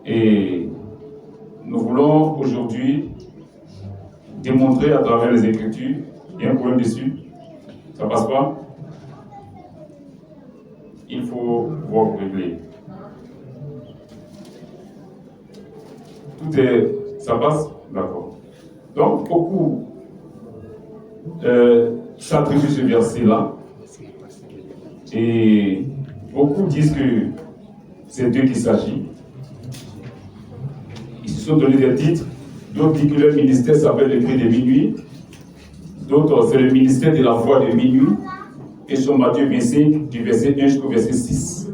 Et nous voulons aujourd'hui démontrer à travers les Écritures, il y a un problème dessus, ça passe pas. Il faut voir régler. Tout est... ça passe? D'accord. Donc, beaucoup s'attribuent ce verset-là. Et beaucoup disent que c'est Dieu qui s'agit. Ils se sont donné des titres. D'autres disent que leur ministère s'appelle le prix de minuit. D'autres, c'est le ministère de la foi de minuit. Et sur Matthieu 25, du verset 1 jusqu'au verset 6.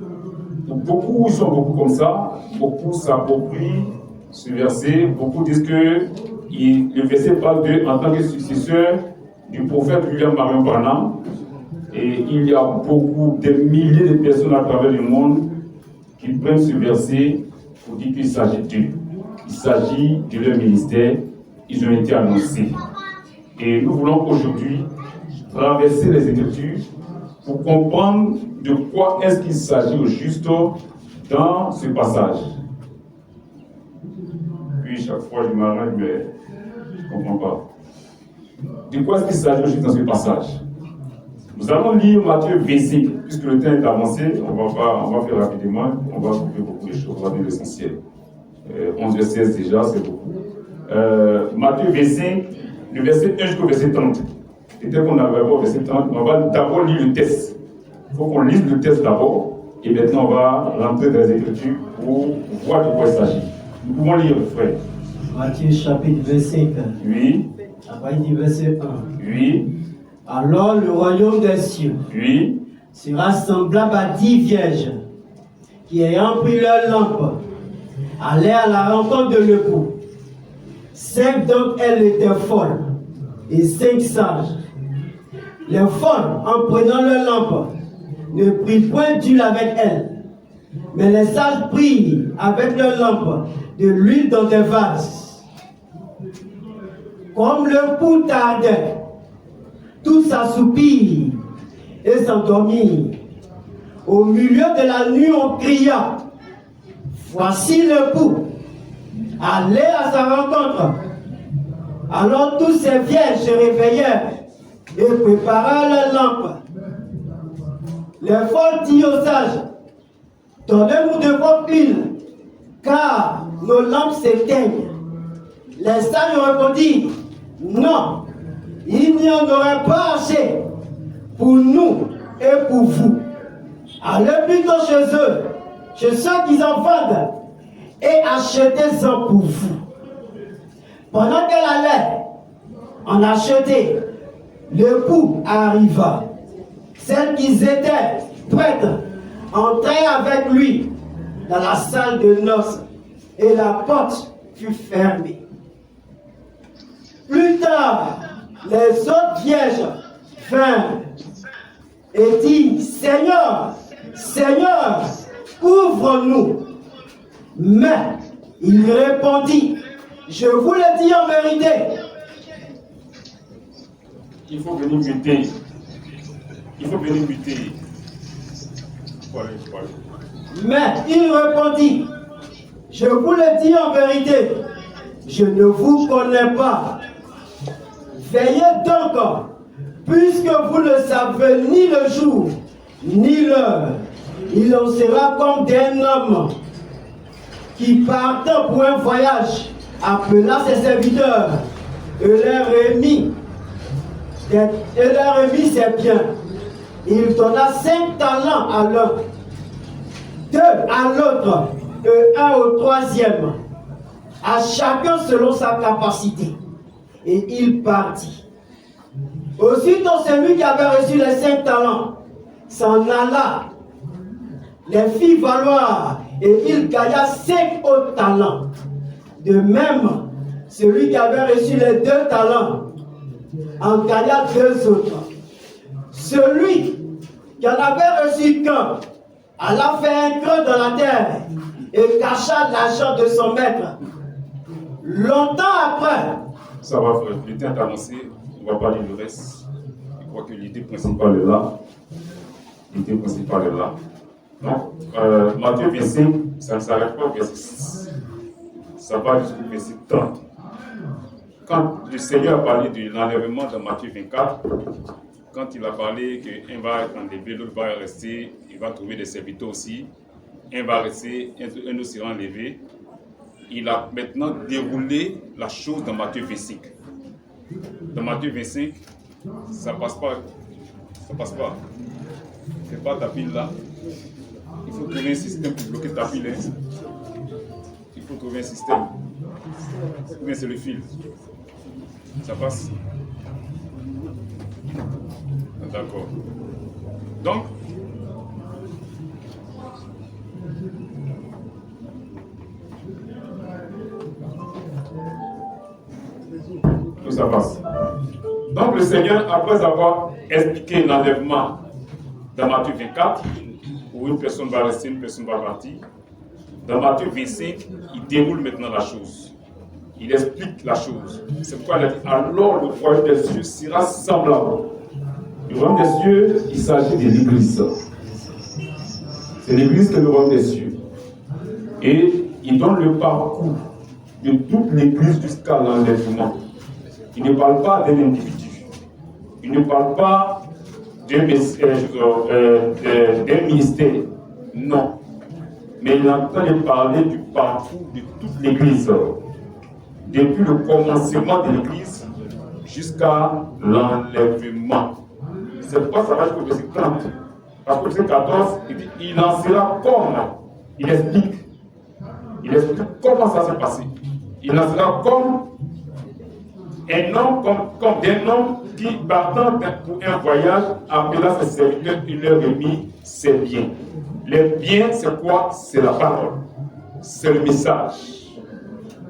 Donc, beaucoup, ils sont beaucoup comme ça. Beaucoup s'approprient ce verset. Beaucoup disent que le verset parle d'eux en tant que successeur du prophète William Marion Branham. Et il y a beaucoup, des milliers de personnes à travers le monde qui prennent ce verset pour dire qu'il s'agit d'eux. Il s'agit de leur ministère. Ils ont été annoncés. Et nous voulons aujourd'hui traverser les Écritures pour comprendre de quoi est-ce qu'il s'agit au juste dans ce passage. Puis chaque fois je m'arrête, mais je ne comprends pas. De quoi est-ce qu'il s'agit au juste dans ce passage? Nous allons lire Matthieu 25, puisque le temps est avancé, on va faire rapidement, on va couper beaucoup de choses, on va dire l'essentiel. 11 verset 16 déjà, c'est beaucoup. Matthieu 25, le verset 1 jusqu'au verset 30. Et dès qu'on arrive au verset 30, on va d'abord lire le texte. Il faut qu'on lise le texte d'abord, et maintenant on va rentrer dans les Écritures pour voir de quoi il s'agit. Nous pouvons lire, frère. Matthieu chapitre 25. Oui. À partir du verset 1. Oui. Alors le royaume des cieux sera semblable à 10 vierges qui, ayant pris leur lampe, allaient à la rencontre de l'époux. 5 d'entre elles étaient folles et 5 sages. Les folles, en prenant leur lampe, ne prirent point d'huile avec elles, mais les sages prirent avec leur lampe de l'huile dans des vases. Comme l'époux tardait, tous s'assoupirent et s'endormirent. Au milieu de la nuit, on cria: voici l'époux, allez à sa rencontre. Alors tous ces vierges se réveillèrent et préparèrent leurs lampes. Les folles dirent aux sages: donnez-nous de votre huile, car nos lampes s'éteignent. Les sages répondirent: non, il n'y en aurait pas assez pour nous et pour vous. Allez plutôt chez eux, chez ceux qui en vendent, et achetez-en pour vous. Pendant qu'elle allait en acheter, l'époux arriva. Celles qui étaient prêtes entrèrent avec lui dans la salle de noces, et la porte fut fermée. Plus tard, les autres vierges vinrent et dirent: Seigneur, Seigneur, ouvre-nous. Mais il répondit: je vous le dis en vérité. Il faut venir buter. Il faut venir buter. Mais il répondit: je vous le dis en vérité, je ne vous connais pas. Veillez donc, puisque vous ne savez ni le jour, ni l'heure. Il en sera comme d'un homme qui, partant pour un voyage, appela ses serviteurs et leur remit ses biens. Il donna 5 talents à l'un, 2 à l'autre et 1 au troisième, à chacun selon sa capacité. Et il partit. Aussitôt celui qui avait reçu les 5 talents s'en alla, les fit valoir, et il gagna 5 autres talents. De même, celui qui avait reçu les 2 talents en gagna 2 autres. Celui qui en avait reçu qu'un alla faire un creux dans la terre et cacha l'argent de son maître. Longtemps après, ça va, frère. Le temps est avancé, on va parler du reste. Je crois que l'idée principale est là. L'idée principale est là. Donc, Matthieu 25, ça ne s'arrête pas au verset 6. Ça va jusqu'au verset 30. Quand le Seigneur a parlé de l'enlèvement dans Matthieu 24, quand il a parlé qu'un va être enlevé, l'autre va rester, il va trouver des serviteurs aussi, un va rester, un autre sera enlevé, il a maintenant déroulé la chose dans Matthieu 25. Dans Matthieu 25, ça passe pas. Ça passe pas. C'est pas ta pile là. Il faut trouver un système pour bloquer ta pile. Hein. Il faut trouver un système. Ou bien c'est le fil. Ça passe. D'accord. Donc, tout ça passe. Donc le Seigneur, après avoir expliqué l'enlèvement dans Matthieu 24, où une personne va rester, une personne va partir, dans Matthieu 25, il déroule maintenant la chose. Il explique la chose. C'est pourquoi il a dit, alors le royaume des cieux sera semblable. Le royaume des cieux, il s'agit de l'Église. C'est l'Église qui est le royaume des cieux. Et il donne le parcours de toute l'Église jusqu'à l'enlèvement. Il ne parle pas d'un individu. Il ne parle pas d'un ministère. Non. Mais il est en train de parler du parcours de toute l'Église. Depuis le commencement de l'Église jusqu'à l'enlèvement. C'est pourquoi ça va jusqu'au verset 30. Parce que verset 14, il dit, il en sera comme. Il explique comment ça s'est passé. Il en sera comme un homme, comme d'un homme qui, partant pour un voyage, appela ses serviteurs, il leur remit ses biens. Les biens, c'est quoi? C'est la parole. C'est le message.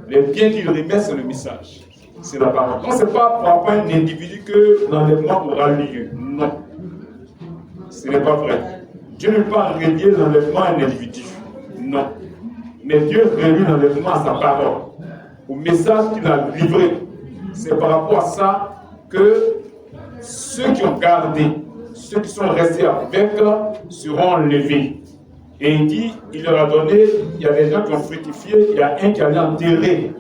Les biens qu'il remet, c'est le message. C'est la parole. Donc, ce n'est pas pour rapport à un individu que l'enlèvement aura lieu. Non. Ce n'est pas vrai. Dieu ne peut pas relier l'enlèvement à un individu. Non. Mais Dieu relie l'enlèvement à sa parole, au message qu'il a livré. C'est par rapport à ça que ceux qui ont gardé, ceux qui sont restés avec, seront enlevés. Et il dit, il leur a donné, il y a des gens qui ont fructifié, il y a un qui allait enterrer.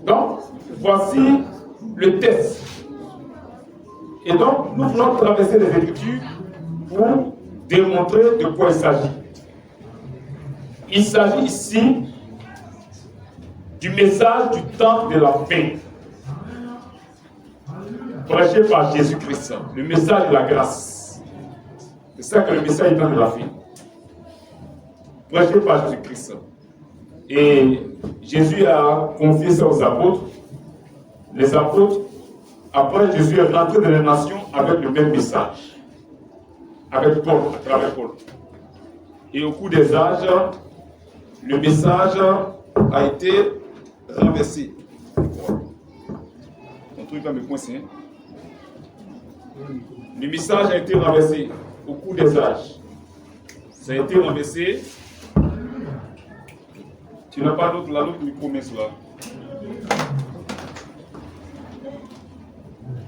Donc, voici le test. Et donc, nous voulons traverser les Écritures pour démontrer de quoi il s'agit. Il s'agit ici du message du temps de la fin, prêché par Jésus-Christ, le message de la grâce. C'est ça que le message du temps de la fin, prêché par Jésus-Christ. Et Jésus a confié ça aux apôtres. Les apôtres, après Jésus est rentré dans les nations avec le même message, avec Paul, à travers Paul. Et au cours des âges, le message a été renversé. Mon truc va me coincer. Le message a été renversé au cours des âges. Ça a été renversé. Tu n'as pas d'autre, l'autre micro, mais cela.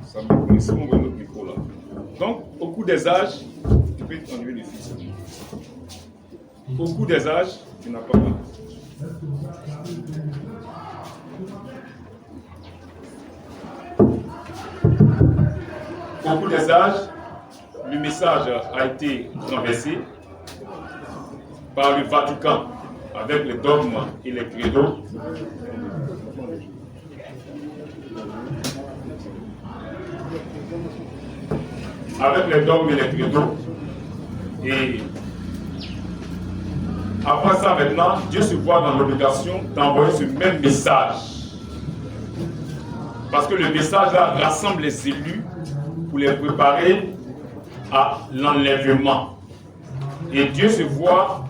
Ça me coince, on voit l'autre micro là. Donc, au cours des âges, tu peux enlever le fils. Au cours des âges, tu n'as pas mal. Au cours des âges, le message a été renversé par le Vatican avec les dogmes et les credos. Avec les dogmes et les credos. Et après ça, maintenant, Dieu se voit dans l'obligation d'envoyer ce même message. Parce que le message là rassemble les élus pour les préparer à l'enlèvement. Et Dieu se voit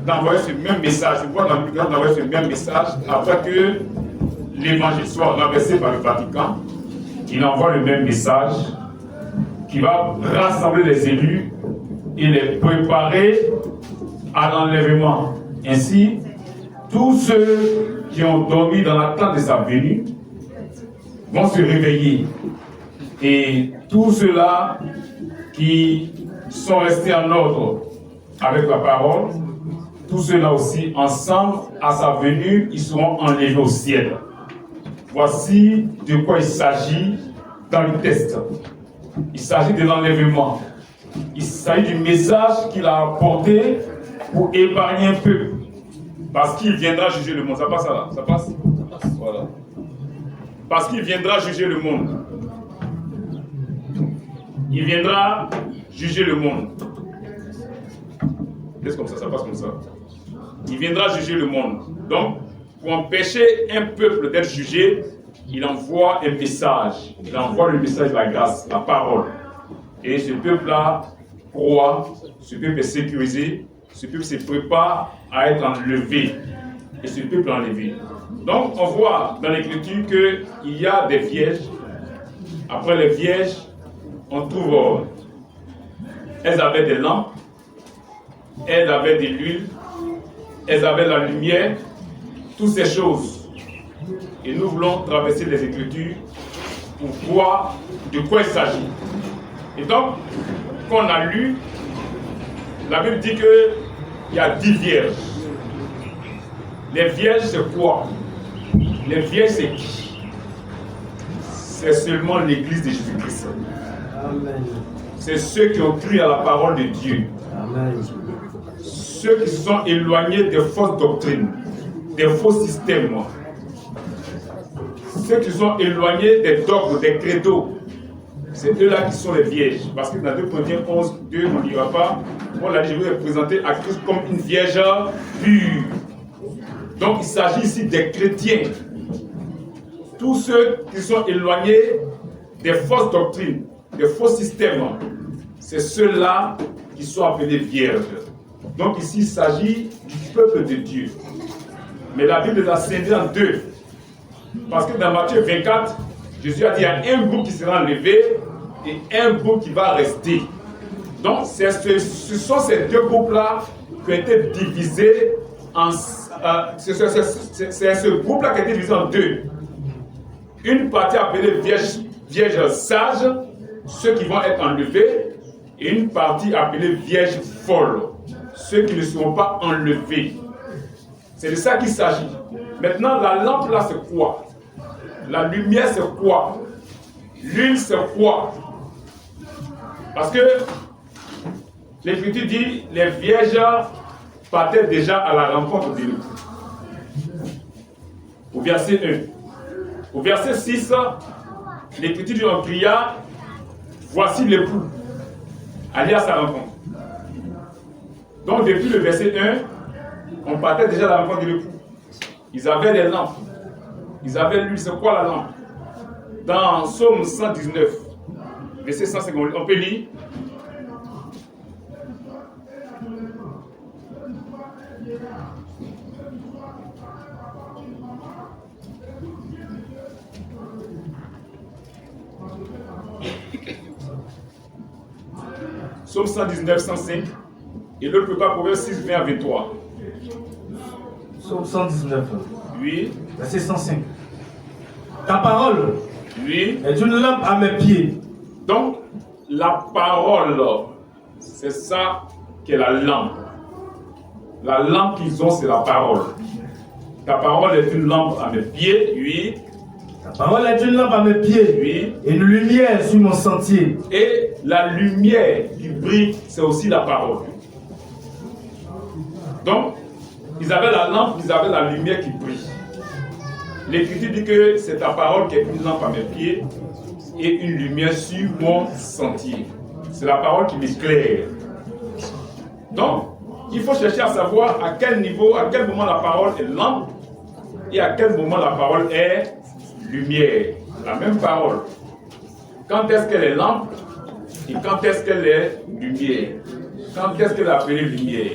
d'envoyer ce même message, se voit dans l'obligation d'envoyer ce même message après que l'évangile soit renversé par le Vatican. Il envoie le même message qui va rassembler les élus et les préparer à l'enlèvement. Ainsi, tous ceux qui ont dormi dans l'attente de sa venue vont se réveiller. Et tous ceux-là qui sont restés en ordre avec la parole tous ceux-là aussi, ensemble, à sa venue, ils seront enlevés au ciel. Voici de quoi il s'agit dans le texte. Il s'agit de l'enlèvement. Il s'agit du message qu'il a apporté pour épargner un peu. Parce qu'il viendra juger le monde. Ça passe là? Ça passe? Voilà. Parce qu'il viendra juger le monde. Il viendra juger le monde. Qu'est-ce comme ça passe comme ça. Il viendra juger le monde. Donc, pour empêcher un peuple d'être jugé, il envoie un message. Il envoie le message de la grâce, la parole. Et ce peuple-là croit, ce peuple est sécurisé, ce peuple se prépare à être enlevé. Et ce peuple est enlevé. Donc, on voit dans l'Écriture qu'il y a des vierges. Après les vierges, on trouve, elles avaient des lampes, elles avaient de l'huile, elles avaient la lumière, toutes ces choses. Et nous voulons traverser les Écritures pour voir de quoi il s'agit. Et donc, quand on a lu, la Bible dit qu'il y a 10 vierges. Les vierges, c'est quoi? Les vierges, c'est qui? C'est seulement l'Église de Jésus-Christ. C'est ceux qui ont cru à la parole de Dieu. Amen. Ceux qui se sont éloignés des fausses doctrines, des faux systèmes. Ceux qui sont éloignés des dogmes, des credos. C'est eux-là qui sont les vierges. Parce que dans 2 Corinthiens 11, 2, on ne lira pas. Paul a dit, je vais présenter à Christ comme une vierge pure. Donc il s'agit ici des chrétiens. Tous ceux qui sont éloignés des fausses doctrines, des faux systèmes, c'est ceux-là qui sont appelés vierges. Donc ici, il s'agit du peuple de Dieu. Mais la Bible les a scindés en deux. Parce que dans Matthieu 24, Jésus a dit qu'il y a un groupe qui sera enlevé et un groupe qui va rester. Donc ce sont ces deux groupes-là qui ont été divisés en... c'est ce groupe-là qui a été divisé en deux. Une partie appelée vierge sage, ceux qui vont être enlevés, et une partie appelée vierge folle, ceux qui ne seront pas enlevés. C'est de ça qu'il s'agit. Maintenant, la lampe là, c'est quoi? La lumière, c'est quoi? L'huile, c'est quoi? Parce que l'Écriture dit les vierges partaient déjà à la rencontre de l'époux. Au verset 1. Au verset 6, l'Écriture dit on cria, voici l'époux. Allez à sa rencontre. Donc depuis le verset 1, on partait déjà à la rencontre de l'époux. Ils avaient des lampes. Ils avaient l'huile. C'est quoi la lampe? Dans Psaume 119, verset 150, on peut lire. Psaume 119, 105. Et l'autre peut pas Proverbe 6, 20 à 23. Psaume 119. Oui. Verset 105. Ta parole Oui. est une lampe à mes pieds. Donc, la parole, c'est ça qu'est la lampe. La lampe qu'ils ont, c'est la parole. Ta parole est une lampe à mes pieds, oui. Ta parole est une lampe à mes pieds, Oui. et une lumière sur mon sentier. Et la lumière qui brille, c'est aussi la parole. Donc, ils avaient la lampe, ils avaient la lumière qui brille. L'Écriture dit que c'est ta parole qui est une lampe à mes pieds et une lumière sur mon sentier. C'est la parole qui m'éclaire. Donc, il faut chercher à savoir à quel niveau, à quel moment la parole est lampe et à quel moment la parole est lumière. La même parole. Quand est-ce qu'elle est lampe et quand est-ce qu'elle est lumière? Quand est-ce qu'elle est appelée lumière?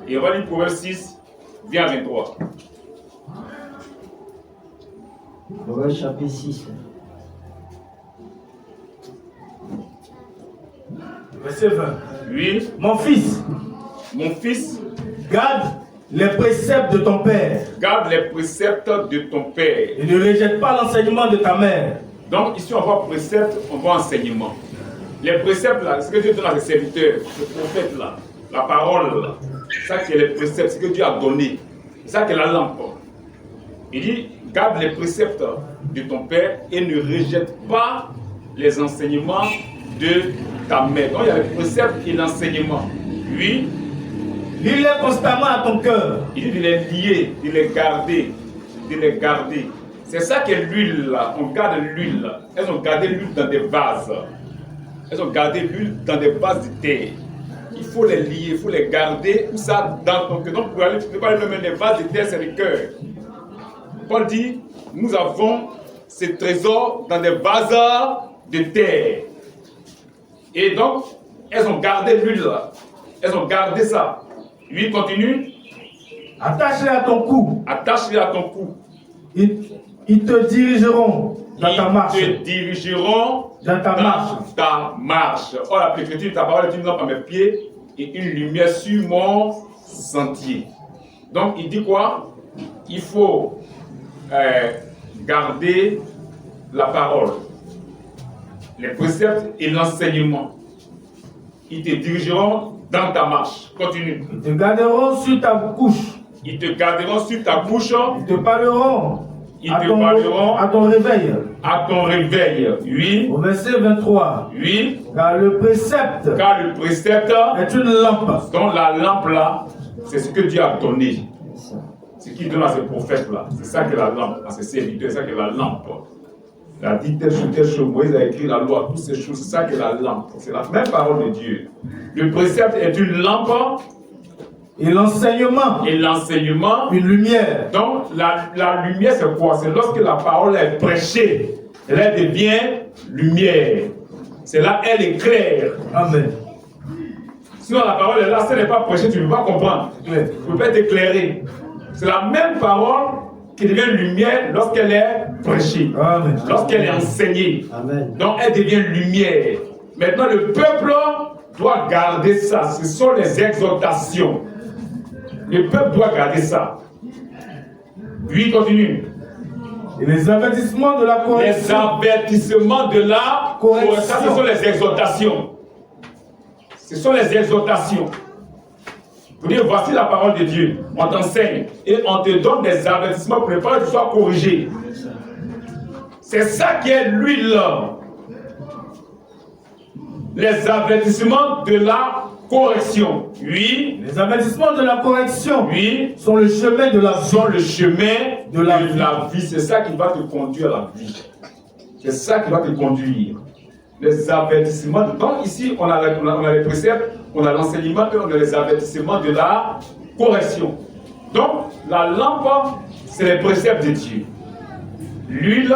Et on va lire Proverbe 6, vers 23. Proverbe chapitre 6. Verset 20. Oui, Mon fils, garde les préceptes de ton père garde les préceptes de ton père. et ne rejette pas l'enseignement de ta mère. Donc ici on voit précepte, on voit enseignement. Les préceptes là, ce que Dieu donne à ses serviteurs, ce prophète là, la parole, ça qui est les préceptes, ce que Dieu a donné, ça qui est la lampe. Il dit, garde les préceptes de ton père et ne rejette pas les enseignements de ta mère. Donc il y a les préceptes et l'enseignement. Oui. Lis-les constamment à ton cœur. Il dit de les lier, de les garder, de les garder. C'est ça qui est l'huile là. On garde l'huile. Elles ont gardé l'huile dans des vases. Elles ont gardé l'huile dans des vases de terre. Il faut les lier, il faut les garder. Où ça dans ton cœur. Donc pour aller, tu ne peux pas même les vases de terre, c'est le cœur. Paul dit, nous avons ces trésors dans des vases de terre. Et donc, elles ont gardé l'huile là. Elles ont gardé ça. Lui continue. Attache-les à ton cou. Attache-les à ton cou. Ils te dirigeront dans ta marche. Ils te dirigeront dans ta marche. Oh, la Écriture, ta parole est une lampe à mes pieds et une lumière sur mon sentier. Donc, il dit quoi? Il faut garder la parole, les préceptes et l'enseignement. Ils te dirigeront dans ta marche. Continue. Ils te garderont sur ta couche. Ils te garderont sur ta couche. Ils te parleront. Ils te parleront à ton réveil. À ton réveil. Oui. Au verset 23. Oui. Car le précepte est une lampe. Donc la lampe là, c'est ce que Dieu a donné. Ce qu'il donne à ses prophètes là. C'est ça que la lampe, à ses serviteurs, c'est ça que la lampe. Il a dit telle chose, Moïse a écrit la loi, toutes ces choses, c'est ça que la lampe. C'est la même parole de Dieu. Le précepte est une lampe. Et l'enseignement. Une lumière. Donc la lumière c'est quoi? C'est lorsque la parole est prêchée, elle devient lumière. C'est là elle éclaire. Amen. Sinon la parole est là, si elle n'est pas prêchée, tu ne peux pas comprendre. Tu ne peux pas t'éclairer. C'est la même parole qui devient lumière lorsqu'elle est prêchée. Amen. Lorsqu'elle est enseignée. Amen. Donc elle devient lumière. Maintenant le peuple doit garder ça. Ce sont les exhortations. Le peuple doit garder ça. Lui continue. Et les avertissements de la correction. Les avertissements de la correction. Ça, ce sont les exhortations. Ce sont les exhortations. Vous dites, voici la parole de Dieu. On t'enseigne et on te donne des avertissements pour ne pas que tu sois corrigé. C'est ça qui est l'huile. Les avertissements de la correction. Oui. Les avertissements de la correction. Oui. Sont le chemin de la vie. Sont le chemin de la vie. C'est ça qui va te conduire à la vie. C'est ça qui va te conduire. Les avertissements. Donc ici, on a les préceptes, on a l'enseignement et on a les avertissements de la correction. Donc, la lampe, c'est les préceptes de Dieu. L'huile,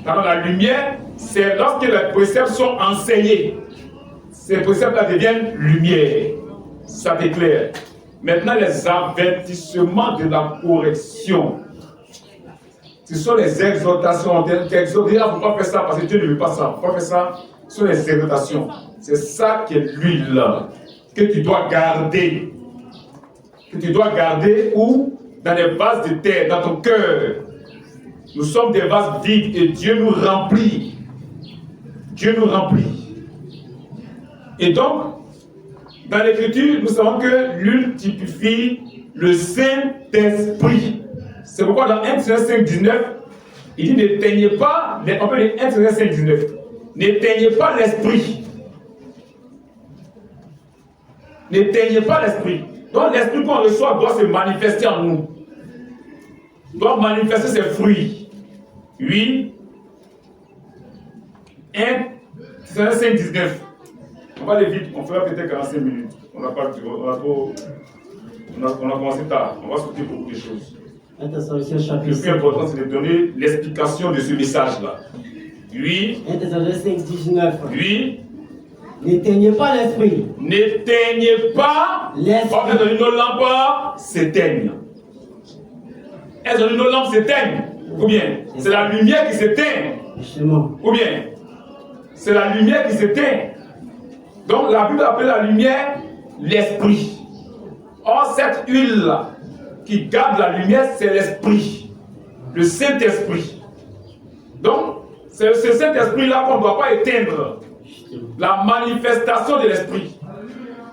la lumière, c'est lorsque les préceptes sont enseignés. Ces préceptes-là deviennent lumière. Ça t'éclaire. Maintenant, les avertissements de la correction. Ce sont les exhortations. On t'exhorte, il ne faut pas faire ça parce que Dieu ne veut pas ça. Il ne faut pas faire ça. Ce sont les exhortations. C'est ça qui est l'huile que tu dois garder. Que tu dois garder où? Dans les vases de terre, dans ton cœur. Nous sommes des vases vides et Dieu nous remplit. Dieu nous remplit. Et donc, dans l'Écriture, nous savons que l'huile typifie le Saint-Esprit. C'est pourquoi dans 1 Thessaloniciens 5,19, il dit n'éteignez pas, on peut lire 1 Thessaloniciens 5,19, n'éteignez pas l'esprit. N'éteignez pas l'esprit. Donc l'esprit qu'on reçoit doit se manifester en nous. Doit manifester ses fruits. Oui. 1 Thessaloniciens 5,19. On va aller vite, on fera peut-être 45 minutes. On a commencé tard, on va sauter beaucoup de choses. Le plus important, c'est de donner l'explication de ce message-là. Oui. 1 Thessaloniciens 5,19. Oui. N'éteignez pas l'esprit. N'éteignez pas l'esprit. Elles ont dit nos lampes s'éteignent. Elles ont dit nos lampes s'éteignent. Ou bien, c'est la lumière qui s'éteint. Ou bien, c'est la lumière qui s'éteint. Donc la Bible appelle la lumière l'esprit. Or cette huile qui garde la lumière, c'est l'esprit, le Saint-Esprit. Donc c'est ce Saint-Esprit là qu'on ne doit pas éteindre. La manifestation de l'esprit.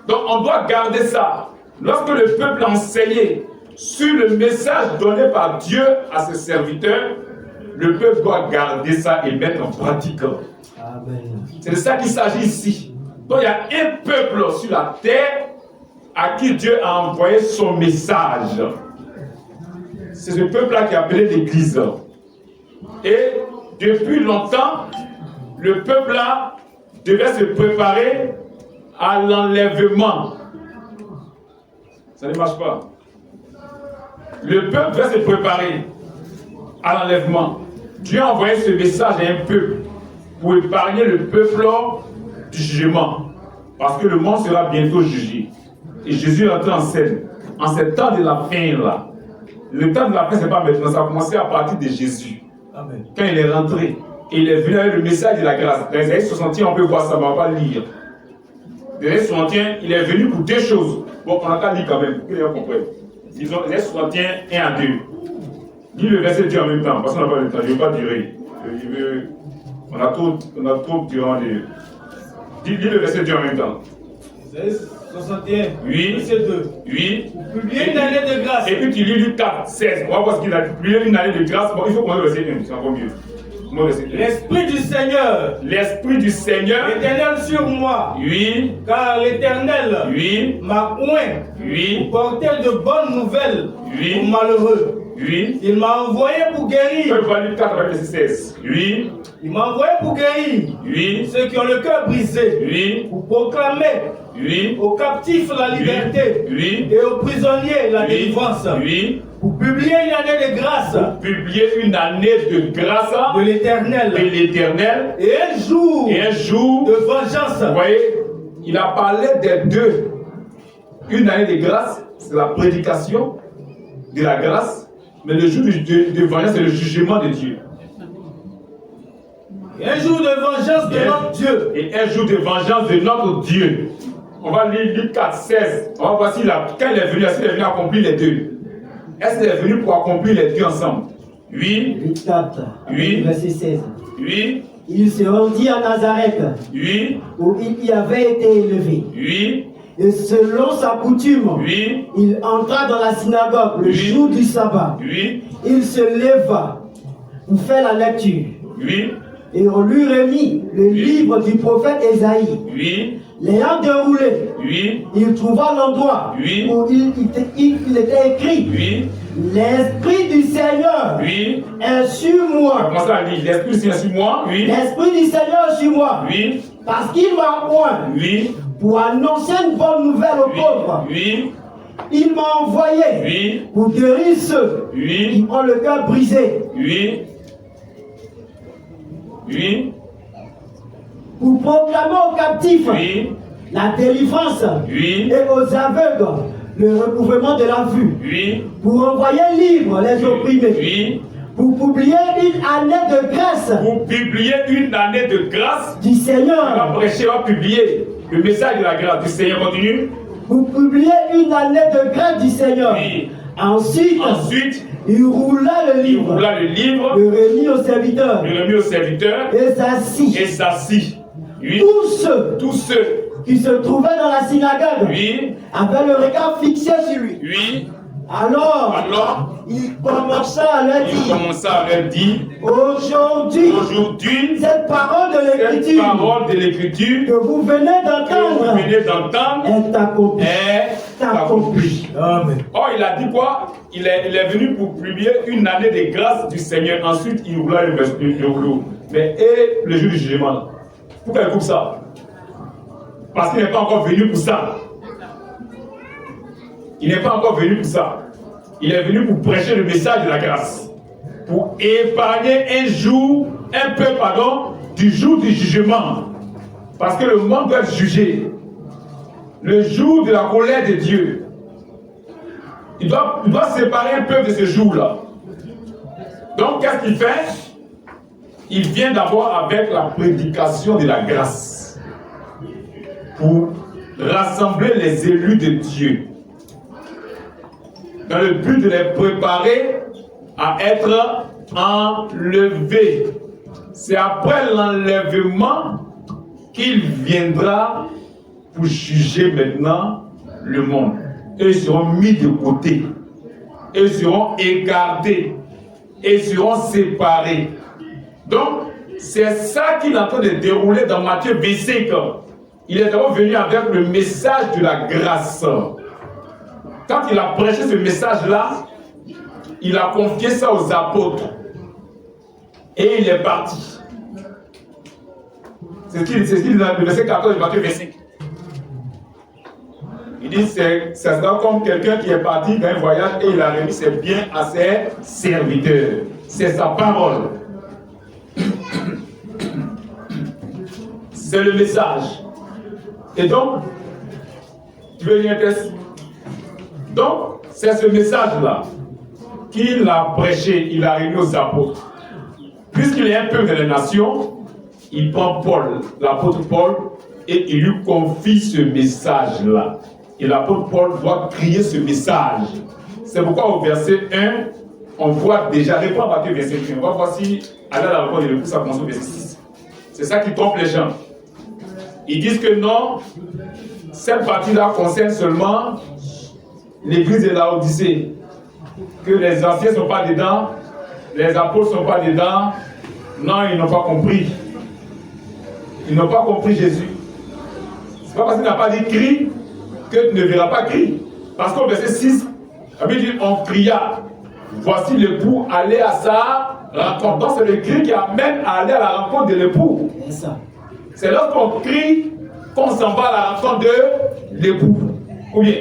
Donc on doit garder ça. Lorsque le peuple a enseigné sur le message donné par Dieu à ses serviteurs, le peuple doit garder ça et mettre en pratique. Amen. C'est de ça qu'il s'agit ici. Donc il y a un peuple sur la terre à qui Dieu a envoyé son message. C'est ce peuple-là qui est appelé l'Église. Et depuis longtemps, le peuple-là devait se préparer à l'enlèvement. Ça ne marche pas. Le peuple devait se préparer à l'enlèvement. Dieu a envoyé ce message à un peuple pour épargner le peuple du jugement. Parce que le monde sera bientôt jugé. Et Jésus est entré en scène. En ce temps de la fin là. Le temps de la fin, ce n'est pas maintenant. Ça a commencé à partir de Jésus. Amen. Quand il est rentré, et il est venu avec le message de la grâce. Dans Isaïe 61, on peut voir ça, mais on va pas lire. Dans Isaïe 61, il est venu pour deux choses. Bon, on n'a qu'à lire quand même, pour que les gens comprennent. Disons, Isaïe 61, 1 à 2. Lis le verset 2 en même temps, parce qu'on n'a pas le temps, je ne veux pas durer. On a trop durant les... Lis le verset 2 en même temps. 61, Oui. verset 2. Oui. Pour publier une année de grâce. Et puis tu lis Luc 4, 16. On va voir ce qu'il a dit. Publier une année de grâce. Bon, il faut qu'on ait le verset 1, c'est encore mieux. L'Esprit du Seigneur. L'Esprit du Seigneur. L'Éternel sur moi. Oui. Car l'Éternel Oui. m'a oint. Oui. Pour porter de bonnes nouvelles Oui. aux malheureux. Oui. Il m'a envoyé pour guérir. On va Luc 4, verset 16. Oui. Il m'a envoyé pour guérir Oui. ceux qui ont le cœur brisé. Oui. Pour proclamer Oui. aux captifs la liberté. Oui. Et aux prisonniers la délivrance. Oui. Pour publier une année de grâce. Publier une année de grâce De l'Éternel. de l'Éternel. Et un jour De de vengeance. Vous voyez, il a parlé des deux. Une année de grâce, c'est la prédication de la grâce. Mais le jour de vengeance, c'est le jugement de Dieu. Et un jour de vengeance de notre Dieu. Et un jour de vengeance de notre Dieu. On va lire Luc 4, 16. On va voir quand il est venu, est-ce qu'il est venu accomplir les deux? Est-ce qu'il est venu pour accomplir les deux ensemble? Oui. Luc 4, Oui. verset 16. Oui. Il se rendit à Nazareth, Oui. où il y avait été élevé. Oui. Et selon sa coutume, Oui. il entra dans la synagogue le Oui. jour du sabbat. Oui. Il se leva pour faire la lecture. Oui. Et on lui remit le livre du prophète Ésaïe. Oui. L'ayant déroulé, Oui. il trouva l'endroit Oui. où il était écrit: Oui. L'Esprit du Seigneur Oui. est sur On va moi. commencer à lire. L'Esprit Saint sur moi. Oui. L'Esprit du Seigneur est sur moi. Oui. Parce qu'il m'a oint Oui. pour annoncer une bonne nouvelle aux pauvres. Oui. Il m'a envoyé Oui. pour guérir ceux qui Oui. ont le cœur brisé, Oui. Oui. pour proclamer aux captifs Oui. la délivrance Oui. et aux aveugles le recouvrement de la vue, Oui. pour envoyer libre les opprimés, Oui. pour publier une année de grâce Pour publier une année de grâce. du On va Seigneur, prêcher, on va publier le message de la grâce du Seigneur. Continue. pour publier une année de grâce du Seigneur. Oui. Ensuite, il roula le il livre, roula le livre, le remit au serviteur le remis au serviteur et s'assit. et s'assit. Oui. Tous ceux Tous ceux, qui se trouvaient dans la synagogue oui, avaient le regard fixé sur lui. oui, Alors, il commença à leur il dire: commença à leur dire, aujourd'hui, cette parole de cette l'écriture parole de l'écriture que vous venez que vous d'entendre venez d'entendre est accomplie. est accomplie. Amen. Or, il a dit quoi? Il est venu pour publier une année de grâce du Seigneur. Ensuite, il roula le rouleau. Mais et le jour du jugement là? Pourquoi il coupe ça? Parce qu'il n'est pas encore venu pour ça. Il n'est pas encore venu pour ça. Il est venu pour prêcher le message de la grâce. Pour épargner un peu, du jour du jugement. Parce que le monde doit être jugé. Le jour de la colère de Dieu. Il doit séparer un peu de ce jour-là. Donc, qu'est-ce qu'il fait? Il vient d'abord avec la prédication de la grâce. Pour rassembler les élus de Dieu. Dans le but de les préparer à être enlevés. C'est après l'enlèvement qu'il viendra pour juger maintenant le monde. Et ils seront mis de côté. Et ils seront écartés. Et ils seront séparés. Donc, c'est ça qu'il est en train de dérouler dans Matthieu 25. Il est d'abord venu avec le message de la grâce. Quand il a prêché ce message-là, il a confié ça aux apôtres. Et il est parti. C'est ce qu'il dit dans le verset 14 de Matthieu 25. Il dit c'est comme quelqu'un qui est parti d'un voyage et il a remis ses biens à ses serviteurs. C'est sa parole. C'est le message. Et donc, tu veux lire un texte? Donc, c'est ce message-là qu'il a prêché, il a réuni aux apôtres. Puisqu'il est un peuple de la nation, il prend Paul, l'apôtre Paul, et il lui confie ce message-là. Et l'apôtre Paul doit crier ce message. C'est pourquoi au verset 1, on voit déjà, reprends Matthieu verset 1, on va voir si, à la rencontre de l'époux, ça commence au verset 6. C'est ça qui trompe les gens. Ils disent que non, cette partie-là concerne seulement l'église de Laodicée. Que les anciens ne sont pas dedans, les apôtres ne sont pas dedans. Non, ils n'ont pas compris. Ils n'ont pas compris Jésus. C'est pas parce qu'il n'a pas dit crie que tu ne verras pas crie. Parce qu'au verset 6, la Bible dit on cria. Voici l'époux, allez à sa rencontre. Donc c'est le cri qui amène à aller à la rencontre de l'époux. C'est lorsqu'on crie qu'on s'en va à la rencontre de l'époux. Ou bien.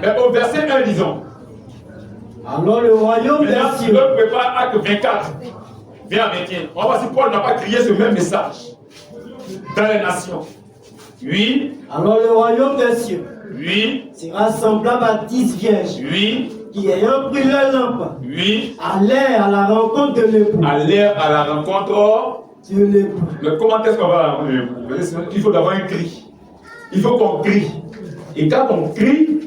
Mais au verset 1, disons. Alors le royaume des cieux. Le prépare acte 24. Viens à 21. On va voir si Paul n'a pas crié ce même message dans les nations. Oui. Alors le royaume des cieux. Oui. Sera semblable à 10 vierges. Oui. Qui ayant pris leur lampe. Oui. Allèrent à la rencontre de l'époux. Allèrent à la rencontre de l'époux. Mais comment est-ce qu'on va à la rencontre de l'époux? Il faut d'abord un cri. Il faut qu'on crie. Et quand on crie,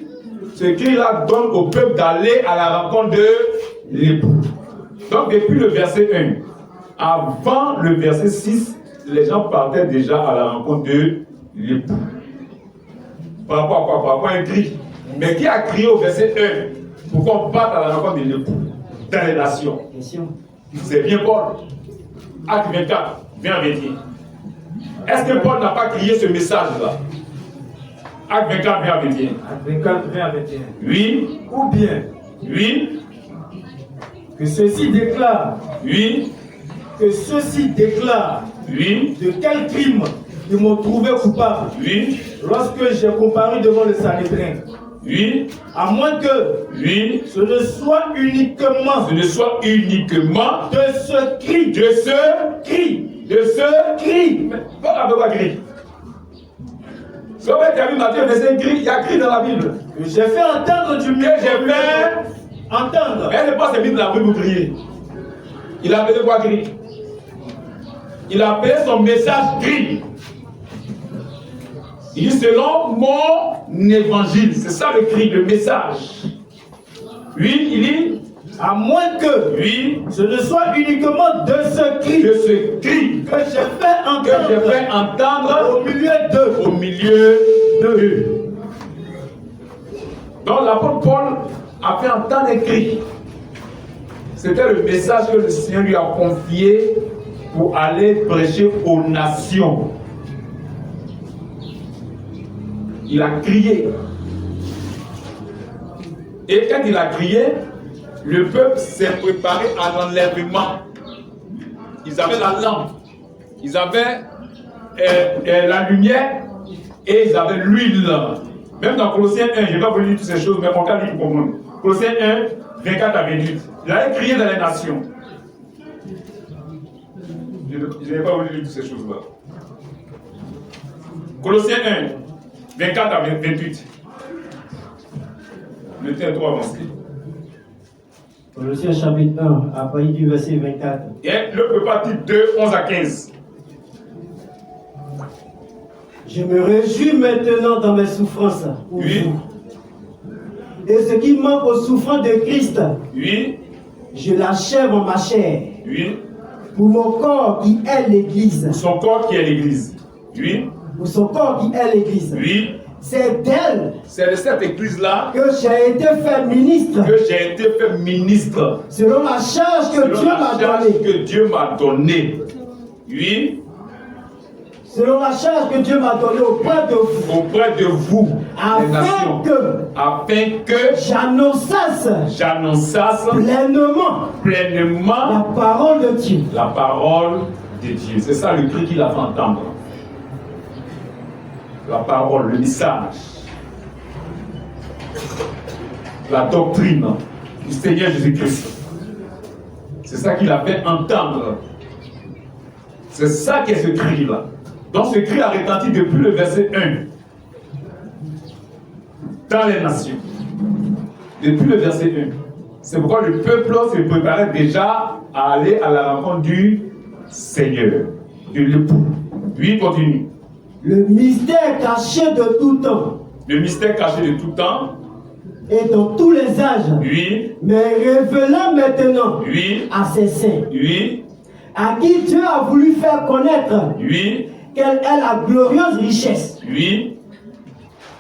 ce cri-là donne au peuple d'aller à la rencontre de l'époux. Donc depuis le verset 1, avant le verset 6, les gens partaient déjà à la rencontre de l'époux. Par rapport à quoi? Par rapport à un cri. Mais qui a crié au verset 1 pour qu'on parte à la rencontre de l'époux dans les nations? C'est bien Paul. Acte 24, viens à 21. Est-ce que Paul n'a pas crié ce message-là? Acte 24, viens à 21. Acte 24, viens à 21. Oui. Ou bien. Oui. Que ceci déclare. Oui. Que ceci déclare. Oui. De quel crime ils m'ont trouvé coupable. Oui. Lorsque j'ai comparu devant le Sanhédrin. Oui. À moins que. Oui. Ce ne soit uniquement. Ce ne soit uniquement. De ce cri. De ce cri. De ce cri. Pourquoi on pas cri? Si on veut terminer Matthieu, verset cri, il y a cri dans la Bible. Que j'ai fait entendre du mieux. Que j'ai fait entendre. Mais elle n'est pas s'est mise dans la rue pour crier. Il a appelé quoi cri? Il a appelé son message cri. Il dit selon mon évangile. C'est ça le cri, le message. Oui, il dit. À moins que. Oui. Ce ne soit uniquement de ce cri. De ce cri. Que j'ai fait entendre. Au milieu d'eux. Au milieu d'eux. Donc l'apôtre Paul a fait entendre un cri. C'était le message que le Seigneur lui a confié pour aller prêcher aux nations. Il a crié. Et quand il a crié, le peuple s'est préparé à l'enlèvement. Ils avaient la lampe, ils avaient la lumière et ils avaient l'huile. Même dans Colossiens 1, je ne vais pas vous lire toutes ces choses, mais mon cas dit pour comprendre. Colossiens 1, 24 à 28. Il avait crié dans les nations. Je ne vais pas vous lire toutes ces choses-là. Colossiens 1, 24 à 28. Le temps est trop avancé. Colossiens chapitre 1, à partir du verset 24. Et le peuple dit 2, 11 à 15. Je me réjouis maintenant dans mes souffrances. Oui. Vous. Et ce qui manque aux souffrances de Christ, Oui. je l'achève en ma chair. Oui. Pour mon corps qui est l'Église. Son corps qui est l'Église. Oui. ou son corps qui est l'Église. Oui. C'est d'elle C'est de cette église-là que j'ai été fait ministre. que j'ai été fait ministre. Selon la charge que Dieu m'a donnée. Que Dieu m'a donnée. Oui. Selon la charge que Dieu m'a donnée auprès de vous. Auprès de vous, les nations. Afin que j'annonçasse pleinement la parole de Dieu. La parole de Dieu. C'est ça le cri qu'il a fait entendre. La parole, le message, la doctrine du Seigneur Jésus-Christ. C'est ça qu'il a fait entendre. C'est ça qu'est ce cri-là. Donc ce cri a retenti depuis le verset 1 dans les nations. Depuis le verset 1. C'est pourquoi le peuple se préparait déjà à aller à la rencontre du Seigneur, de l'époux. Oui, continue. Le mystère caché de tout temps. Le mystère caché de tout temps. Et dans tous les âges. Oui. Mais révélant maintenant. Oui. À ses saints. Oui. À qui Dieu a voulu faire connaître. Oui. Quelle est la glorieuse richesse. Oui.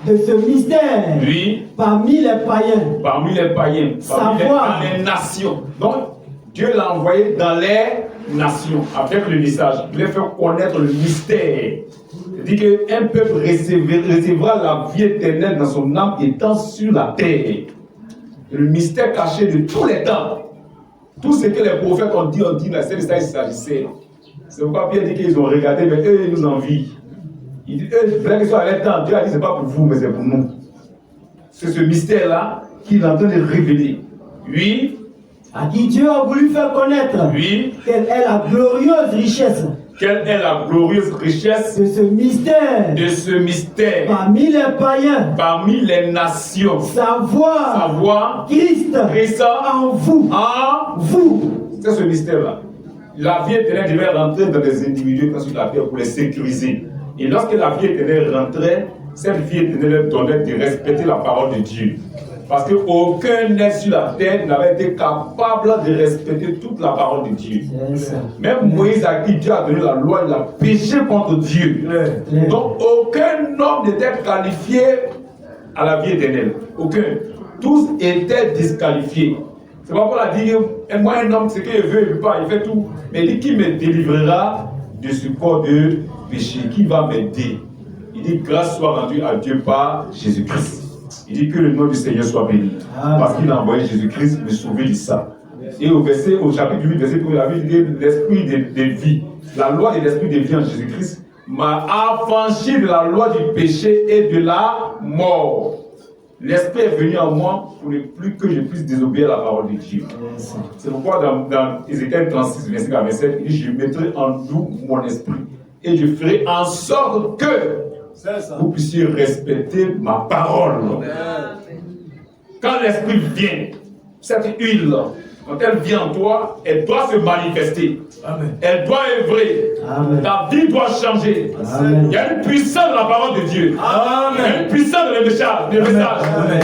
De ce mystère. Oui. Parmi les païens. Parmi les païens. Savoir. Dans les nations. Donc, Dieu l'a envoyé dans les nations avec le message. Il voulait faire connaître le mystère. C'est-à-dire qu'un peuple recevra la vie éternelle dans son âme étant sur la terre. Le mystère caché de tous les temps. Tout ce que les prophètes ont dit, c'est de ça qu'il s'agissait. C'est pourquoi Pierre dit qu'ils ont regardé, mais eux, ils nous envient. Il dit, eux, ils voulaient qu'ils soient à leur temps. Dieu a dit, c'est pas pour vous, mais c'est pour nous. C'est ce mystère-là qu'il est en train de révéler. Oui. À qui Dieu a voulu faire connaître. Oui. Quelle est la glorieuse richesse. Quelle est la glorieuse richesse de ce mystère. De ce mystère. Parmi les païens. Parmi les nations. Savoir. Christ. En vous. En vous. C'est ce mystère-là. La vie éternelle devait rentrer dans les individus sur la terre pour les sécuriser. Et lorsque la vie éternelle rentrait, cette vie éternelle donnait de respecter la parole de Dieu. Parce qu'aucun être sur la terre n'avait été capable de respecter toute la parole de Dieu. Même Moïse, à qui Dieu a donné la loi, il a péché contre Dieu. Donc aucun homme n'était qualifié à la vie éternelle. Aucun. Tous étaient disqualifiés. C'est pas pour la dire, moi un homme, ce qu'il veut, il ne veut pas, il fait tout. Mais il dit, qui me délivrera de ce corps de péché? Qui va m'aider? Il dit, grâce soit rendue à Dieu par Jésus-Christ. Il dit que le nom du Seigneur soit béni. Parce qu'il a envoyé Jésus-Christ me sauver de ça. Et au chapitre 8, verset 1, il a dit l'esprit de vie. La loi de l'esprit de vie en Jésus-Christ m'a affranchi de la loi du péché et de la mort. L'esprit est venu en moi pour ne plus que je puisse désobéir à la parole de Dieu. C'est pourquoi dans Ézéchiel 36, verset 27, il dit, je mettrai en vous mon esprit et je ferai en sorte que vous puissiez respecter ma parole. Quand l'esprit vient, cette huile, quand elle vient en toi, elle doit se manifester. Amen. Elle doit œuvrer. Amen. Ta vie doit changer. Amen. Il y a une puissance de la parole de Dieu. Amen. Il y a une puissance de le message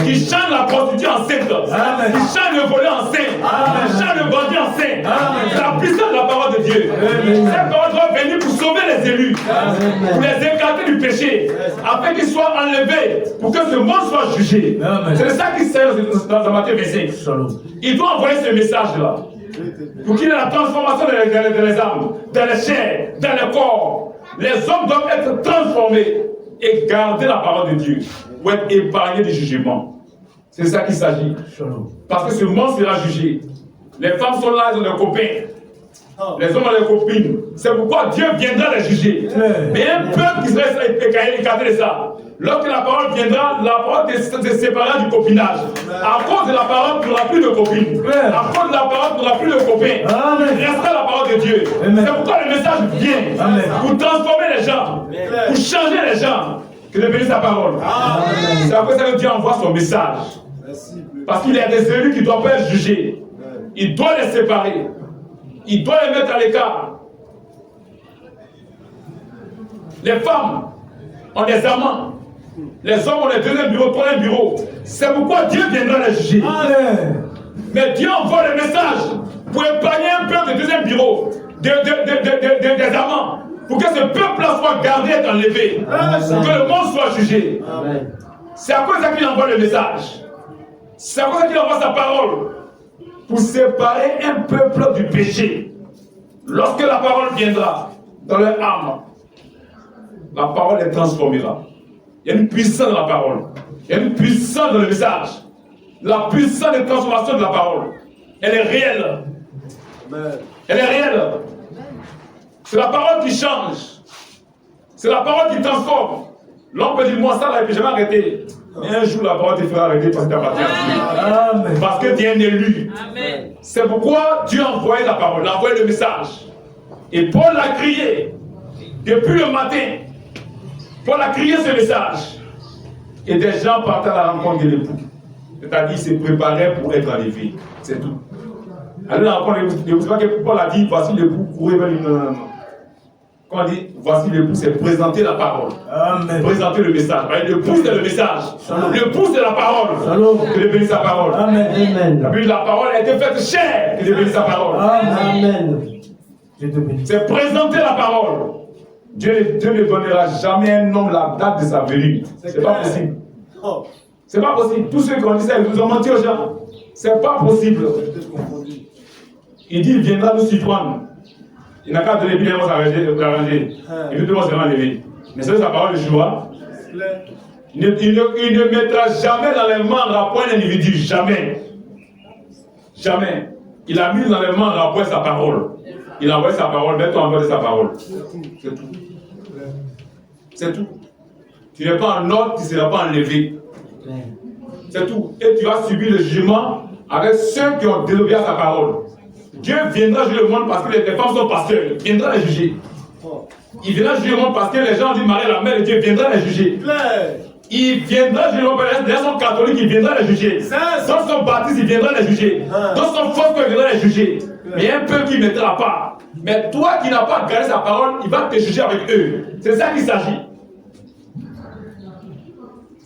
qui change la prostituée en sainte, qui change le volet en sainte, qui change le bandit en sainte. C'est la puissance de la parole de Dieu. Cette parole doit venir pour sauver les élus, pour les écarter du péché, afin qu'ils soient enlevés, pour que ce monde soit jugé. C'est ça qui sert dans Matthieu 25. Il doit envoyer ce message-là. Pour qu'il y ait la transformation dans les âmes, dans les chairs, dans les corps. Les hommes doivent être transformés et garder la parole de Dieu pour être épargnés du jugement. C'est ça qu'il s'agit. Parce que ce monde sera jugé. Les femmes sont là, ils ont des copains. Les hommes ont des copines. C'est pourquoi Dieu viendra les juger. Mais un peuple qui sera écarté de ça. Lorsque la parole viendra, la parole se séparera du copinage. À cause de la parole, tu n'auras plus de copine. À cause de la parole, tu n'auras plus de copain. Il restera la parole de Dieu. C'est pourquoi le message vient pour transformer les gens, pour changer les gens, que de bénir sa parole. C'est après ça que Dieu envoie son message. Parce qu'il y a des élus qui doivent pas être jugés. Il doit les séparer. Il doit les mettre à l'écart. Les femmes ont des amants. Les hommes ont les deuxième bureau, troisième bureau. C'est pourquoi Dieu viendra les juger. Mais Dieu envoie le message pour épargner un peu de deuxième bureau, des amants, pour que ces ce peuple-là soit gardé et enlevé. Que le monde soit jugé. C'est à cause de ça qu'il envoie le message. C'est à cause de ça qu'il envoie sa parole. Pour séparer un peuple du péché. Lorsque la parole viendra dans leur âme, la parole les transformera. Il y a une puissance dans la parole. Il y a une puissance dans le message. La puissance de transformation de la parole. Elle est réelle. Elle est réelle. C'est la parole qui change. C'est la parole qui transforme. L'homme peut dire, moi ça là, et puis je vais arrêter. Mais un jour, la parole te fera arrêter parce que tu appartiens à Dieu. Parce que tu es un élu. C'est pourquoi Dieu a envoyé la parole, il a envoyé le message. Et Paul l'a crié. Depuis le matin, Paul a crié ce message. Et des gens partaient à la rencontre de l'époux. C'est-à-dire, ils se préparaient pour être enlevés. C'est tout. Alors, la rencontre de l'époux, c'est pas que Paul a dit, voici l'époux, courez vers lui. Non. Quand on dit, voici l'époux, c'est présenter la parole. Amen. Présenter le message. L'époux, c'est le message. L'époux, c'est la parole. Que de bénir sa parole. Amen. Amen. Puis la parole a été faite chair. Que de bénir sa parole. Amen. C'est présenter la parole. Dieu ne donnera jamais un homme la date de sa venue. C'est pas possible. C'est pas possible. Tous ceux qui ont dit ça, ils nous ont menti aux gens. C'est pas possible. Il dit, il viendra nous surprendre. Il n'a qu'à donner bien arranger. Il nous demande de s'enlever. Mais c'est sa parole de joie. Il ne mettra jamais dans les mains rapport un individu. Jamais. Jamais. Il a mis dans les mains rapport sa parole. Il a envoyé sa parole. Mets-toi en dehors de sa parole. C'est tout. C'est tout. Tu n'es pas en ordre, tu ne seras pas enlevé. C'est tout. Et tu vas subir le jugement avec ceux qui ont désobéi à sa parole. Dieu viendra juger le monde parce que les femmes sont pasteurs. Il viendra les juger. Il viendra juger le monde parce que les gens ont dit Marie la mère de Dieu viendra les juger. Il viendra juger le monde parce que les gens sont catholiques, il viendra les juger. D'autres sont baptistes, il viendra les juger. D'autres sont faux, il viendra les juger. Mais un peuple qui mettra à part. Mais toi qui n'as pas gardé sa parole, il va te juger avec eux. C'est ça qu'il s'agit.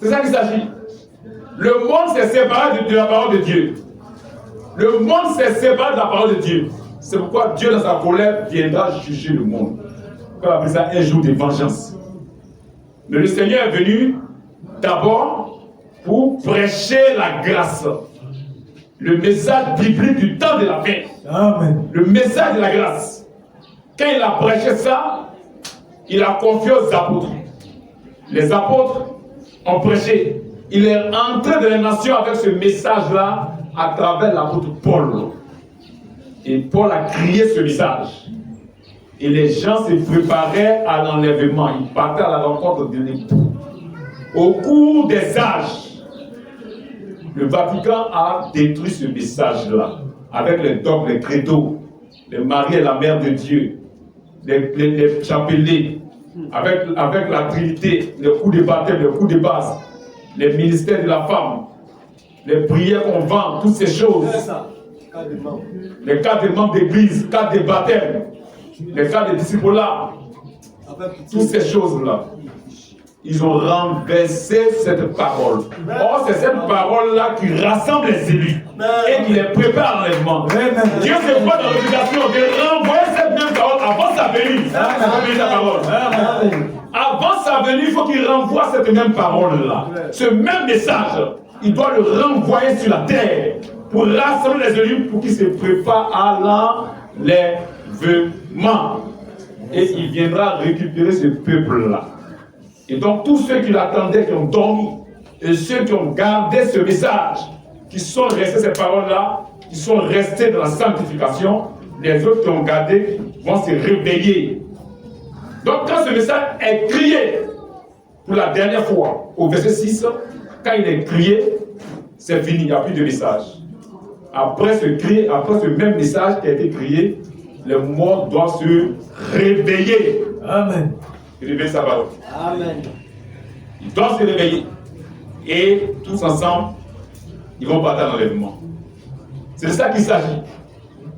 C'est ça qu'il s'agit. Le monde s'est séparé de la parole de Dieu. Le monde s'est séparé de la parole de Dieu. C'est pourquoi Dieu, dans sa colère, viendra juger le monde. On appelle ça un jour de vengeance. Mais le Seigneur est venu d'abord pour prêcher la grâce. Le message biblique du temps de la fin. Amen. Le message de la grâce. Quand il a prêché ça, il a confié aux apôtres. Les apôtres ont prêché. Il est entré dans les nations avec ce message-là à travers l'apôtre Paul. Et Paul a crié ce message. Et les gens se préparaient à l'enlèvement. Ils partaient à la rencontre de l'époux. Au cours des âges, le Vatican a détruit ce message-là. Avec les dogmes, les credos, les Marie et la Mère de Dieu, les chapelets, avec la Trinité, le coup de baptême, le coup de base, les ministères de la femme, les prières qu'on vend, toutes ces choses. Les cas de membres d'église, cas de baptême, les cas de disciples-là, toutes ces choses-là. Ils ont renversé cette parole. Or, c'est cette parole-là qui rassemble les élus et qui les prépare à l'enlèvement. Dieu se voit dans l'obligation de renvoyer cette même parole avant sa venue. Avant sa venue, il faut qu'il renvoie cette même parole-là. Ce même message, il doit le renvoyer sur la terre pour rassembler les élus pour qu'ils se préparent à l'enlèvement. Et il viendra récupérer ce peuple-là. Et donc tous ceux qui l'attendaient, qui ont dormi, et ceux qui ont gardé ce message, qui sont restés ces paroles-là, qui sont restés dans la sanctification, les autres qui ont gardé vont se réveiller. Donc quand ce message est crié pour la dernière fois, au verset 6, quand il est crié, c'est fini, il n'y a plus de message. Après ce cri, après ce même message qui a été crié, les morts doivent se réveiller. Amen. Réveiller sa parole. Amen. Ils doivent se réveiller. Et tous ensemble, ils vont partir dans l'enlèvement. C'est de ça qu'il s'agit.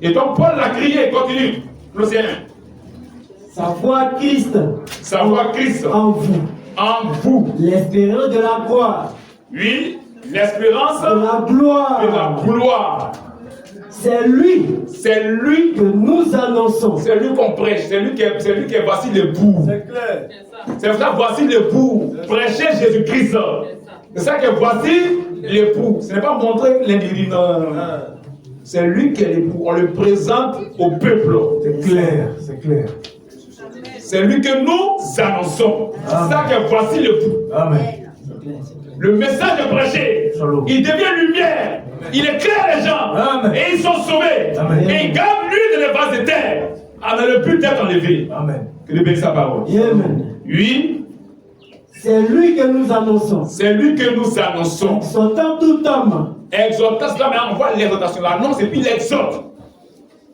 Et donc Paul l'a crié, continue. Colossiens 1. Savoir Christ. Savoir Christ. En vous. En vous. L'espérance de la gloire. Oui, l'espérance de la gloire. De la gloire. C'est lui que nous annonçons. C'est lui qu'on prêche. C'est lui qui est voici l'époux. C'est clair. C'est ça, voici l'époux. Prêchez Jésus-Christ. C'est ça que voici l'époux. Ce n'est pas montrer l'individu. Non. C'est lui qui est l'époux. On le présente au peuple. C'est clair, c'est clair. C'est lui que nous annonçons. C'est ça que voici l'époux. Amen. Le message est prêché. Il devient lumière. Il éclaire les gens. Amen. Et ils sont sauvés. Amen. Et il gagne l'huile dans les vases de terre. Dans le but d'être enlevé. Amen. Que Dieu bénisse sa parole. Amen. Oui. C'est lui que nous annonçons. C'est lui que nous annonçons. Exhortant tout homme. Exhortation, là, mais on voit l'exhortation, l'annonce et puis l'exhorte.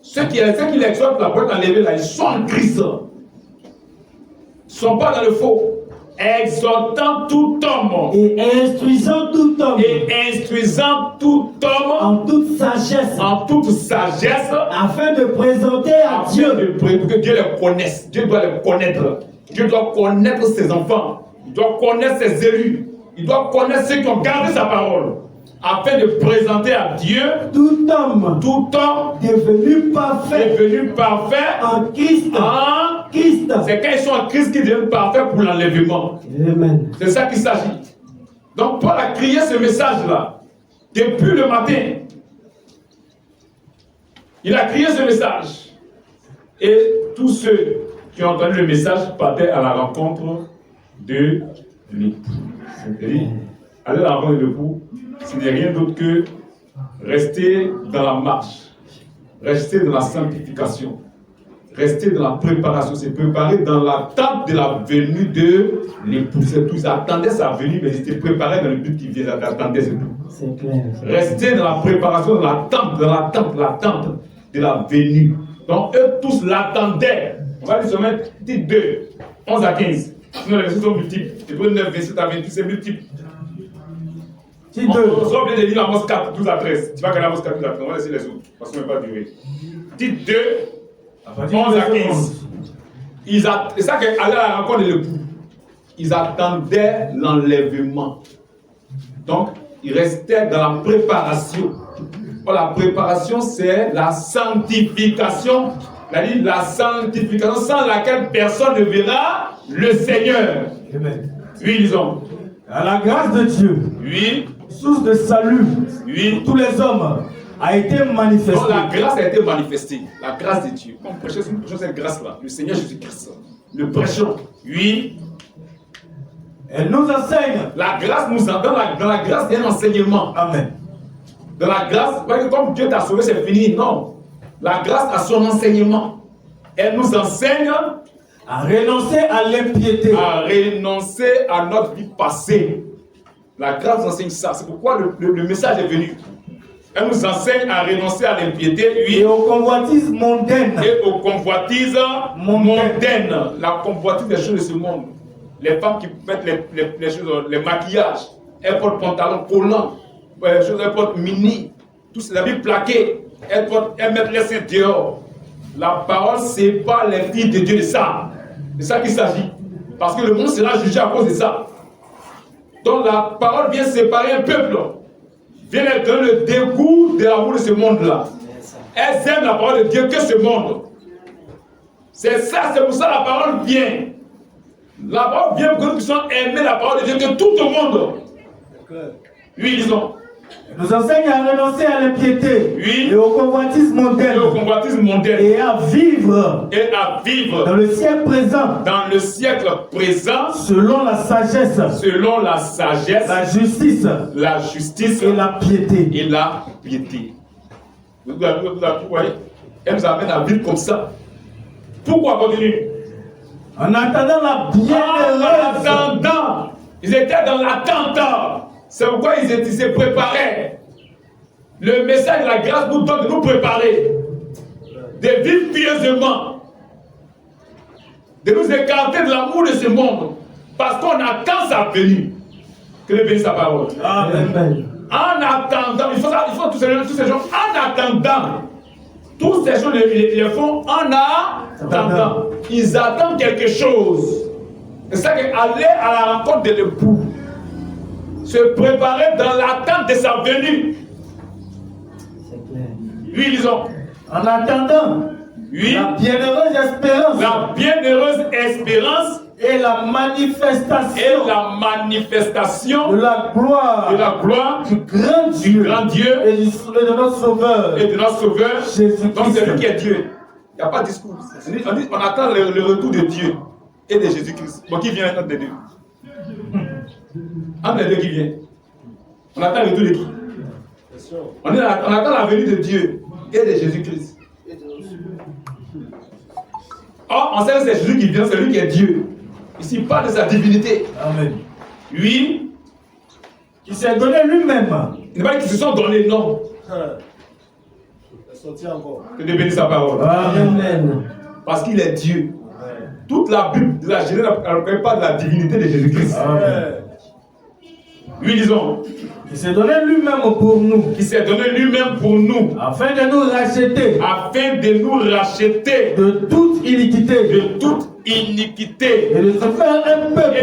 Ceux qui l'exhortent, la porte enlevée là, ils sont en Christ. Ils ne sont pas dans le faux. Exhortant tout homme. Et instruisant tout homme. Et instruisant tout homme. En toute sagesse. En toute sagesse. Afin de présenter à Dieu. Pour que Dieu les connaisse. Dieu doit les connaître. Dieu doit connaître ses enfants. Il doit connaître ses élus. Il doit connaître ceux qui ont gardé sa parole. Afin de présenter à Dieu tout homme devenu parfait en Christ. C'est quand ils sont en Christ qu'ils deviennent parfaits pour l'enlèvement. C'est ça qu'il s'agit. Donc Paul a crié ce message-là depuis le matin. Il a crié ce message. Et tous ceux qui ont entendu le message partaient à la rencontre de l'époux. Aller à la rencontre de l'époux, ce n'est rien d'autre que rester dans la marche, rester dans la sanctification, rester dans la préparation, c'est préparer dans l'attente de la venue de l'époux. C'est tout. Ils attendaient sa venue, mais ils étaient préparés dans le but qui vient d'attendre, c'est tout. C'est clair. Rester dans la préparation, dans l'attente de la venue. Donc eux tous l'attendaient. On va lui soumettre titre 2, 11 à 15. Sinon les versets sont multiples. Hébreux 9, 27 à 28, c'est multiple. On sera obligé de lire Amos 4, 12 à 13. Tu vas regarder Amos 4, 12 à 13. On va laisser les autres, parce qu'on ne va pas durer. Titre 2, 11 à 15. C'est ça qu'aller à la rencontre de l'époux. Ils attendaient l'enlèvement. Donc, ils restaient dans la préparation. La préparation, c'est la sanctification. C'est-à-dire la sanctification sans laquelle personne ne verra le Seigneur. Amen. Oui, disons. À la grâce de Dieu, oui, source de salut, oui, tous les hommes, a été manifestée. Donc la grâce a été manifestée. La grâce de Dieu. Quand nous prêchons cette grâce-là, le Seigneur Jésus-Christ, le prêchons. Oui. Elle nous enseigne. La grâce nous dans la grâce, il y a un enseignement. Amen. Dans la grâce, comme Dieu t'a sauvé, c'est fini. Non. La grâce a son enseignement. Elle nous enseigne à renoncer à l'impiété. À renoncer à notre vie passée. La grâce nous enseigne ça. C'est pourquoi le message est venu. Elle nous enseigne à renoncer à l'impiété, oui. Et aux convoitises mondaines. Et aux convoitises mondaines. La convoitise des choses de ce monde. Les femmes qui mettent les choses, les maquillages, elles portent pantalons collants, elles portent mini, tout c'est la vie plaquée, elles mettent les seins dehors. La parole, c'est pas les filles de Dieu de ça. C'est ça qu'il s'agit. Parce que le monde sera jugé à cause de ça. Donc la parole vient séparer un peuple. Vient leur donner le dégoût de l'amour de ce monde-là. Elles aiment la parole de Dieu que ce monde. C'est ça, c'est pour ça que la parole vient. La parole vient pour que nous puissions aimer la parole de Dieu que tout le monde. Oui, disons. Nous enseigne à renoncer à l'impiété, oui, et aux convoitises mondaines, et à vivre, dans le siècle présent, selon la sagesse, la justice, et la piété. Vous voyez, elle nous amène à vivre comme ça. Pourquoi continue? En attendant la bienheureuse. En attendant, ils étaient dans l'attente. C'est pourquoi ils se préparaient. Le message de la grâce nous donne de nous préparer, de vivre pieusement, de nous écarter de l'amour de ce monde, parce qu'on attend sa venue. Que Dieu bénisse sa parole. Amen. En attendant, il faut tous ces gens, en attendant, tous ces gens ils les font en attendant. Ils attendent quelque chose. C'est ça qu'aller à la rencontre de l'époux, se préparer dans l'attente de sa venue. Oui, lisons. En attendant Oui. la bienheureuse espérance La bienheureuse espérance et la et manifestation la manifestation de la gloire du grand Dieu grand Dieu et de notre Sauveur et de notre Sauveur. Jésus-Christ. Donc c'est lui qui est Dieu. Il n'y a pas de discours. On attend le retour de Dieu et de Jésus-Christ. Bon, qui vient entre les deux? Entre les deux, qui vient? On attend le retour de qui? On attend la venue de Dieu et de Jésus-Christ. Or, on sait que c'est Jésus qui vient, c'est lui qui est Dieu. Ici, il parle de sa divinité. Amen. Oui. Qui s'est donné lui-même. Il n'est pas qu'ils se sont donnés, non. Que Dieu bénisse sa parole. Amen. Parce qu'il est Dieu. Toute la Bible de la Genèse ne parle pas de la divinité de Jésus-Christ. Amen. Oui, disons. Qui s'est donné lui-même pour nous. Qui s'est donné lui-même pour nous. Afin de nous racheter. Afin de nous racheter. De toute iniquité. De toute iniquité. Et de se faire un peuple.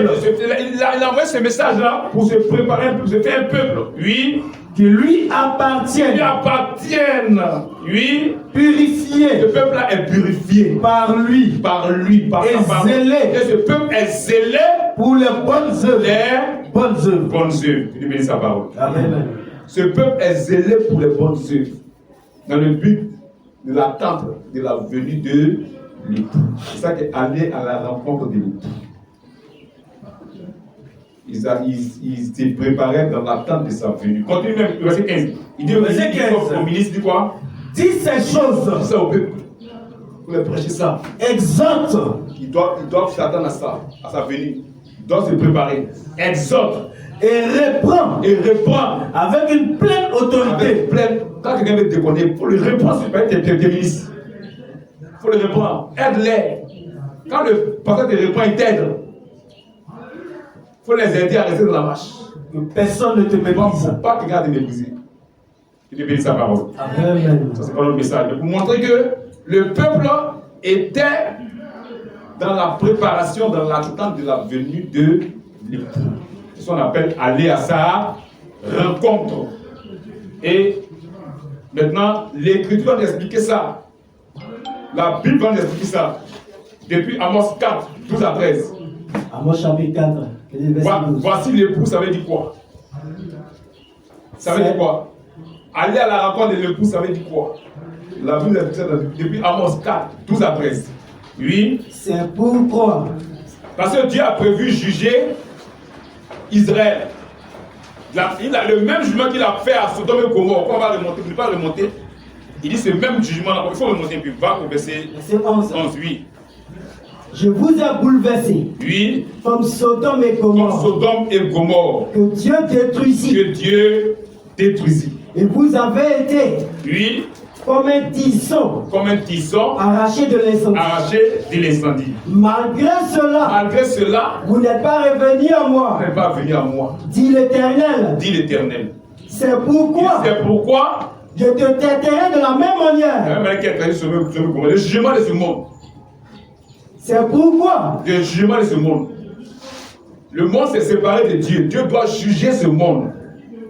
Il a envoyé ce message-là pour se préparer, pour se faire un peuple. Oui. Qui lui appartienne. Qui appartiennent. Oui. Purifié. Ce peuple-là est purifié. Par lui. Par lui. Par et sa parole. Zélé. Et ce peuple est zélé. Pour les bonnes œuvres. Les bonnes œuvres. Bonnes œuvres. Que Dieu bénisse sa parole. Amen. Ce peuple est zélé pour les bonnes œuvres. Dans le but de l'attente de la venue de l'époux. C'est ça qu'est aller à la rencontre de l'époux. Ils se préparaient dans l'attente de sa venue. Continue même, verset 15. Il dit Verset 15. au ministre, dit quoi? Dis ces choses. Dis ça au peuple. Pour leur prêcher ça. Exhorte. Ils doivent s'attendre à ça, à sa venue. Ils doivent se préparer. Exhorte. Et reprend. Et reprend. Avec une pleine autorité. Avec pleine. Quand quelqu'un veut te déconner, il faut le reprendre sur tes ministres. Il faut le reprendre. Aide-les. Quand le pasteur te reprend, il t'aide. Il faut les aider à rester dans la marche. Que personne ne te méprise. Il ne faut pas quelqu'un te mépriser. Il te bénisse sa parole. Amen. Ça, c'est pas notre message. Pour montrer que le peuple était dans la préparation, dans l'attente de la venue de l'époux. C'est ce qu'on appelle aller à sa rencontre. Et maintenant, l'Écriture va nous expliquer ça. La Bible va nous expliquer ça. Depuis Amos 4, 12 à 13. Amos chapitre 4, verset 12. Voici l'époux, ça veut dire quoi? Ça veut dire quoi? Aller à la rencontre de l'époux, ça veut dire quoi? La Bible explique ça depuis Amos 4, 12 à 13. Oui. C'est pourquoi. Parce que Dieu a prévu juger Israël. Il a le même jugement qu'il a fait à Sodome et Gomorrhe. On va remonter, il ne pas remonter. Il dit ce même jugement-là. Il faut remonter un peu. Va au verset 11. Oui. Je vous ai bouleversé. Oui. Comme Sodome et Comme Gomorrhe. Sodome et Gomorrhe. Que Dieu détruisit. Que Dieu détruisit. Et vous avez été. Oui. Comme un tisson. Comme un tisson. Arraché de l'incendie. Arraché de l'incendie. Malgré cela. Malgré cela. Vous n'êtes pas revenu à moi. Vous n'êtes pas venu à moi. Dit l'Éternel. Dit l'Éternel. C'est pourquoi. C'est pourquoi. Je te traiterai de la même manière. La même manière qui a traité le jugement de ce monde. C'est pourquoi. Le jugement de ce monde. Le monde s'est séparé de Dieu. Dieu doit juger ce monde.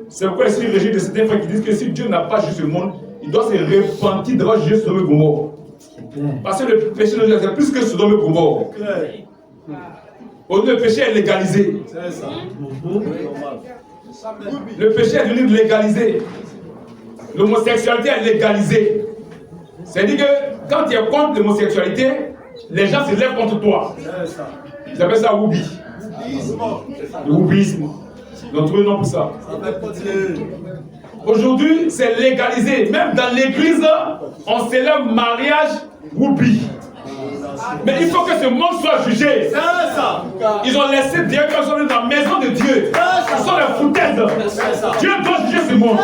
C'est pourquoi ici le régime de certains frères qui disent que si Dieu n'a pas jugé ce monde, il doit se repentir d'avoir jugé Sodome et Gomorrhe. Parce que le péché de Dieu, c'est plus que Sodome et Gomorrhe. Le péché est légalisé. Le péché est devenu légalisé. L'homosexualité est légalisée. C'est-à-dire que quand tu es contre l'homosexualité, les gens se lèvent contre toi. Ils appellent ça woubi. Le woubisme. Ils ont trouvé un nom pour ça. Aujourd'hui, c'est légalisé. Même dans l'église, on célèbre mariage woubi. Mais il faut que ce monde soit jugé. Ils ont laissé Dieu comme ça dans la maison de Dieu. Ce sont les foutaises. Dieu doit juger ce monde.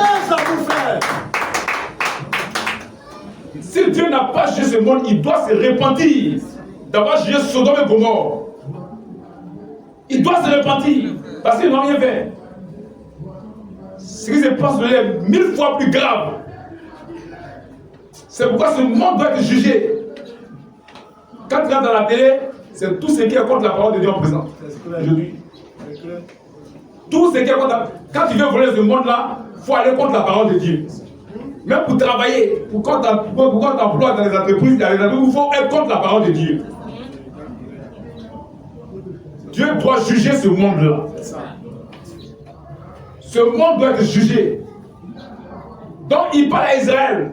Si Dieu n'a pas jugé ce monde, il doit se repentir d'avoir jugé Sodome et Gomorrhe. Il doit se repentir parce qu'ils n'ont rien fait. Ce qui se passe est 1000 fois plus grave. C'est pourquoi ce monde doit être jugé. Quand tu regardes dans la télé, c'est tout ce qui est contre la parole de Dieu en présent. Aujourd'hui. Tout ce qui est contre la... Quand tu veux voler ce monde-là, il faut aller contre la parole de Dieu. Même pour travailler, pour quand tu emploies dans les entreprises, il faut être contre la parole de Dieu. Dieu doit juger ce monde-là. Ce monde doit être jugé. Donc il parle à Israël.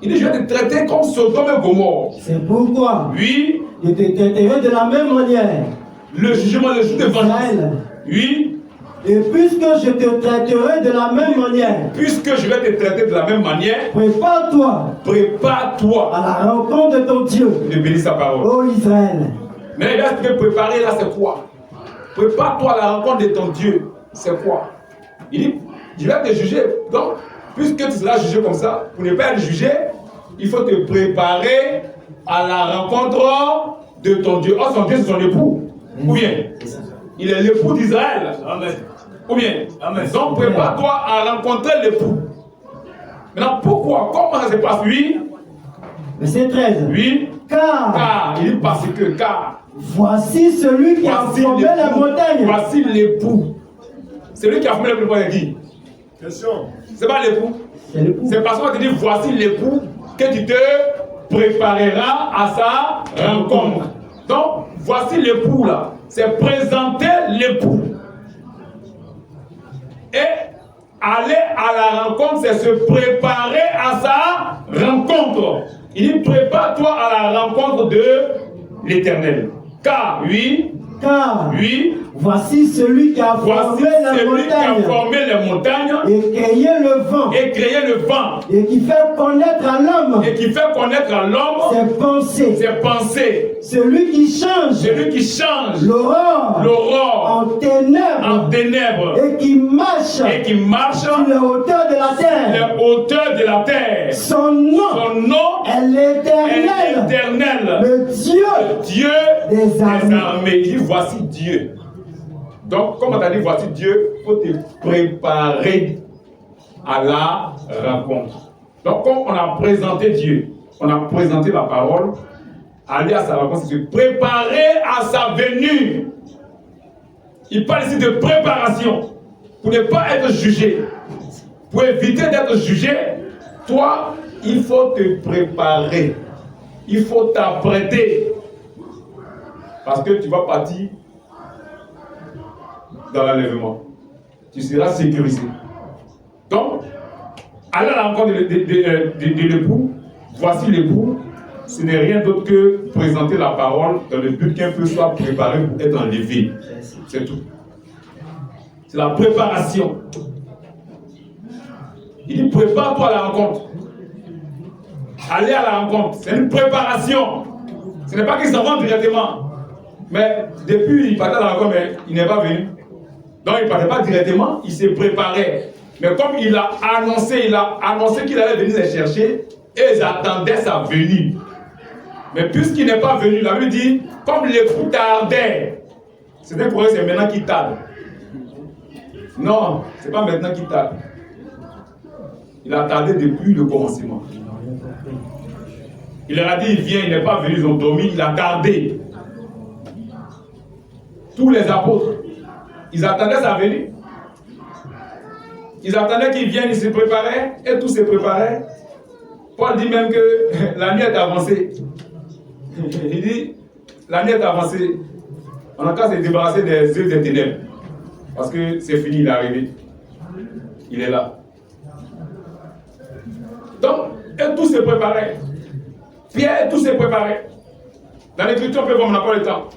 Il dit, je vais te traiter comme Sodome et Gomorrhe. C'est pourquoi Oui. je te traiterai de la même manière. Le jugement, le jour de vengeance. Oui. Et puisque je te traiterai de la même manière. Puisque je vais te traiter de la même manière. Prépare-toi. Prépare-toi. À la rencontre de ton Dieu. De bénir sa parole. Ô Israël. Mais là, ce que préparer là, c'est quoi? Prépare-toi à la rencontre de ton Dieu. C'est quoi? Il dit, je vais te juger. Donc, puisque tu seras jugé comme ça, pour ne pas être jugé, il faut te préparer à la rencontre de ton Dieu. Oh, son Dieu, c'est son époux. Ou bien, il est l'époux d'Israël. Amen. Ou bien, amen. Donc, prépare-toi à rencontrer l'époux. Maintenant, pourquoi? Comment ça se passe? Oui. Verset 13. Oui. Car. Il dit parce que, car. Voici celui qui a formé la montagne. Voici l'époux. Celui qui a formé l'époux, il dit. C'est pas l'époux. C'est parce qu'on te dit voici l'époux que tu te prépareras à sa rencontre. Donc, voici l'époux là. C'est présenter l'époux. Et aller à la rencontre, c'est se préparer à sa rencontre. Il dit prépare-toi à la rencontre de l'Éternel. Car, oui. Car, oui. Voici celui qui a formé les montagnes et créé le vent et qui fait connaître à l'homme ses pensées. Celui qui change l'aurore en ténèbres et qui marche sur les hauteurs de la terre. Son nom est l'Éternel, le Dieu des armées. Il dit voici Dieu. Donc, comme on t'a dit, voici Dieu, il faut te préparer à la rencontre. Donc, comme on a présenté Dieu, on a présenté la parole, aller à sa rencontre, c'est se préparer à sa venue. Il parle ici de préparation pour ne pas être jugé. Pour éviter d'être jugé, toi, il faut te préparer. Il faut t'apprêter. Parce que tu vas partir dans l'enlèvement. Tu seras sécurisé. Donc, aller à la rencontre de l'époux, voici l'époux, ce n'est rien d'autre que présenter la parole dans le but qu'un peu soit préparé pour être enlevé. C'est tout. C'est la préparation. Il dit prépare-toi à la rencontre. Aller à la rencontre, c'est une préparation. Ce n'est pas qu'ils s'en vont directement. Mais depuis, il partait à la rencontre, mais il n'est pas venu. Donc il ne partait pas directement, il s'est préparé. Mais comme il a annoncé qu'il allait venir les chercher, et ils attendaient sa venue. Mais puisqu'il n'est pas venu, la Bible dit, comme l'époux tardait, c'était pour eux, c'est maintenant qu'il tarde. Non, ce n'est pas maintenant qu'il tarde. Il a tardé depuis le commencement. Il leur a dit, il vient, il n'est pas venu, ils ont dormi, il a tardé. Tous les apôtres, ils attendaient sa venue. Ils attendaient qu'il vienne, ils se préparaient, et tout se préparait. Paul dit même que la nuit est avancée. Il dit, la nuit est avancée. On a qu'à se débarrasser des yeux des ténèbres. Parce que c'est fini, il est arrivé. Il est là. Donc, et tout se préparait. Pierre, tout se préparait. Dans l'écriture, on peut voir, on n'a pas le temps.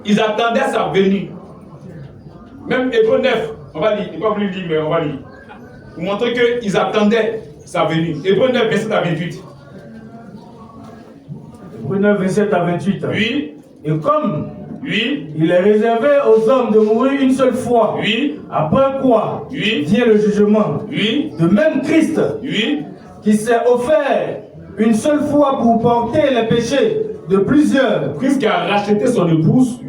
Ils attendaient sa venue. Même Hébreux 9, on va lire, il n'est pas voulu lire, mais on va lire. Pour montrer qu'ils attendaient sa venue. Hébreux 9, 27 à 28. Hébreux 9, 27 à 28. Oui. Et comme oui. Il est réservé aux hommes de mourir une seule fois. Oui. Après quoi vient le jugement. Oui. De même Christ, qui s'est offert une seule fois pour porter les péchés de plusieurs. Christ qui a racheté son épouse,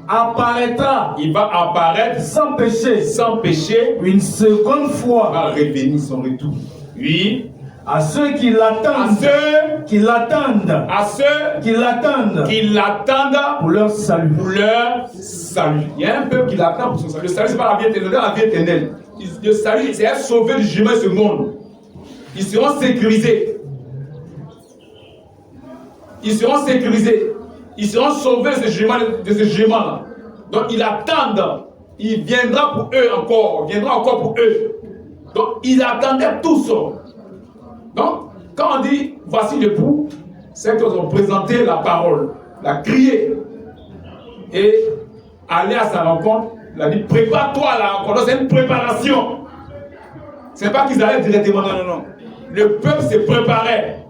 apparaîtra. Il va apparaître sans péché. Sans péché. Une seconde fois. Il va revenir son retour. Oui. À ceux qui l'attendent. À ceux qui l'attendent. À ceux qui l'attendent. Qui l'attendent. Pour leur salut. Pour leur salut. Il y a un peuple qui l'attend pour son salut. Le salut, c'est pas la vie éternelle. La vie éternelle. Le salut, c'est être sauvé du jugement de ce monde. Ils seront sécurisés. Ils seront sécurisés. Ils seront sauvés de ce jugement-là. Donc ils attendent. Il viendra pour eux encore. Il viendra encore pour eux. Donc ils attendaient tous. Donc quand on dit voici l'époux, c'est qu'ils ont présenté la parole, la crié et aller à sa rencontre. Il a dit prépare-toi à la rencontre. C'est une préparation. C'est pas qu'ils allaient directement. Non. Le peuple se préparait.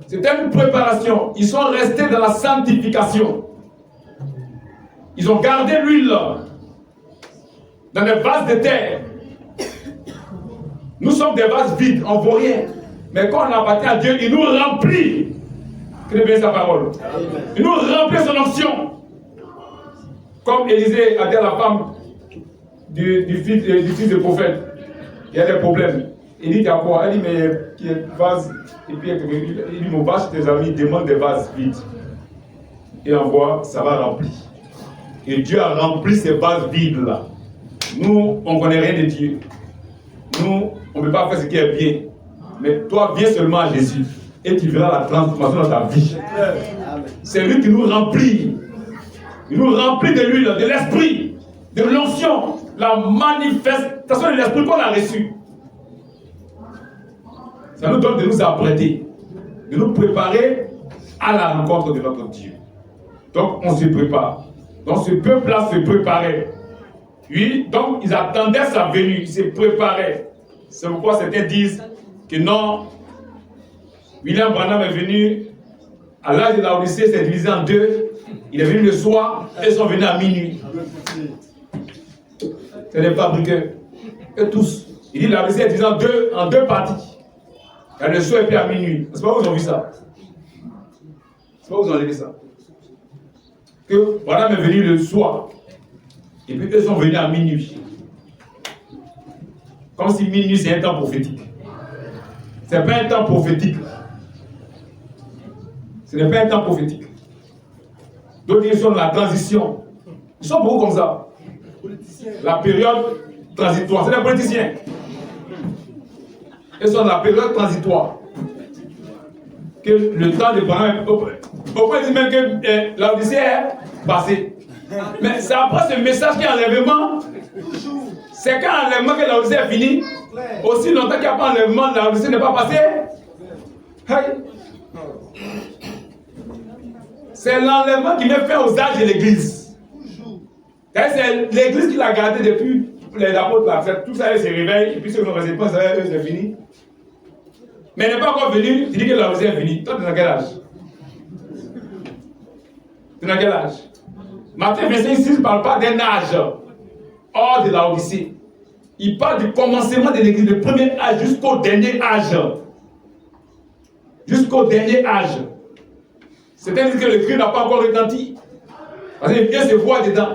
C'était une préparation. Ils sont restés dans la sanctification. Ils ont gardé l'huile dans des vases de terre. Nous sommes des vases vides, on ne vaut rien. Mais quand on appartient à Dieu, il nous remplit. Qu'il bien sa parole. Il nous remplit son onction. Comme Élisée a dit à la femme du fils de prophète, il y a des problèmes. Il dit, il y a quoi? Elle dit, mais il y a des vases. Et puis il dit, mon vache, tes amis demandent des vases vides. Et on voit, ça va remplir. Et Dieu a rempli ces vases vides-là. Nous, on ne connaît rien de Dieu. Nous, on ne peut pas faire ce qui est bien. Mais toi, viens seulement à Jésus. Et tu verras la transformation dans ta vie. C'est lui qui nous remplit. Il nous remplit de l'huile, de l'esprit, de l'onction, la manifestation de l'esprit qu'on a reçu. Ça nous donne de nous apprêter, de nous préparer à la rencontre de notre Dieu. Donc on se prépare. Donc ce peuple-là se préparait. Oui, donc ils attendaient sa venue, ils se préparaient. C'est pourquoi certains disent que non, William Branham est venu à l'âge de la Odyssée, c'est divisé en deux. Il est venu le soir et ils sont venus à minuit. C'est les fabriqueurs. Et tous. Il dit la Odyssée est divisée en deux parties. Il y a le soir et puis à minuit. C'est pas où ils ont vu ça. C'est pas où ils ont vu ça. Que Branham est venu le soir. Et puis eux sont venus à minuit. Comme si minuit c'est un temps prophétique. Ce n'est pas un temps prophétique. Ce n'est pas un temps prophétique. D'autres ils sont dans la transition. Ils sont beaucoup comme ça. La période transitoire. C'est des politiciens. Ils sont dans la période transitoire. Que le temps de Branham. Pourquoi ils disent même que l'Odyssée est passée. Mais c'est après ce message qui est enlèvement. C'est quand enlèvement que l'Odyssée est finie. Aussi longtemps qu'il n'y a pas enlèvement, l'Odyssée n'est pas passée. Hey. C'est l'enlèvement qui met fin aux âges de l'église. C'est l'église qui l'a gardé depuis les apôtres l'ont fait. Tout ça, ils se réveillent. Et puis ceux qui ont resté pas, c'est fini. Mais elle n'est pas encore venue. Tu dis que l'Odyssée est finie. Toi, tu es dans quel âge? Tu es dans quel âge? Matthieu 25, ici, ne parle pas d'un âge hors de la Odyssée. Il parle du commencement de l'église, le premier âge jusqu'au dernier âge. Jusqu'au dernier âge. C'est-à-dire que le cri n'a pas encore retenti. Parce que Dieu se voit dedans.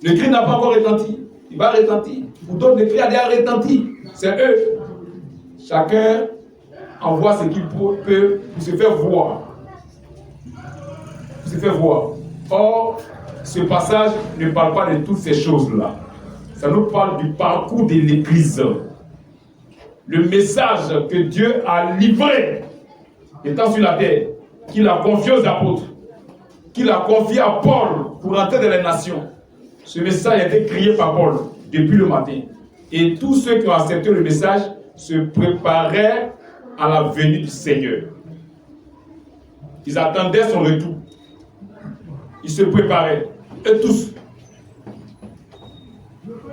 Le cri n'a pas encore retenti. Il va retentir. Pour d'autres, le cri a déjà retenti. C'est eux. Chacun envoie ce qu'il peut pour se faire voir. Pour se faire voir. Or, ce passage ne parle pas de toutes ces choses-là. Ça nous parle du parcours de l'Église. Le message que Dieu a livré étant sur la terre, qu'il a confié aux apôtres, qu'il a confié à Paul pour entrer dans les nations. Ce message a été crié par Paul depuis le matin. Et tous ceux qui ont accepté le message se préparaient à la venue du Seigneur. Ils attendaient son retour. Ils se préparaient. Et tous.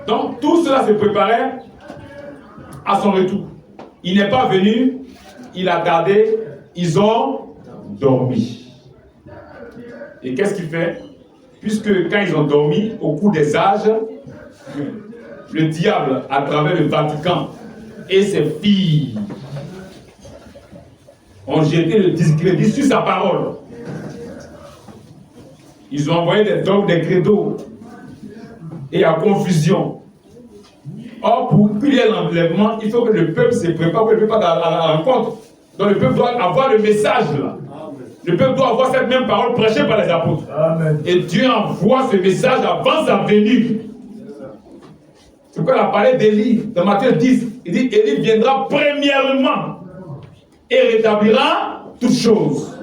Donc, tout cela se préparait à son retour. Il n'est pas venu, il a tardé, ils ont dormi. Et qu'est-ce qu'il fait? Puisque quand ils ont dormi, au cours des âges, le diable, à travers le Vatican et ses filles, ont jeté le discrédit sur sa parole. Ils ont envoyé des dogmes, des credos, et il y a confusion. Or, pour qu'il y ait l'enlèvement, il faut que le peuple se prépare, que le peuple à la rencontre. Donc le peuple doit avoir le message là. Le peuple doit avoir cette même parole prêchée par les apôtres. Amen. Et Dieu envoie ce message avant sa venue. C'est quoi il a parlé d'Élie dans Matthieu 10. Il dit Élie viendra premièrement et rétablira toutes choses.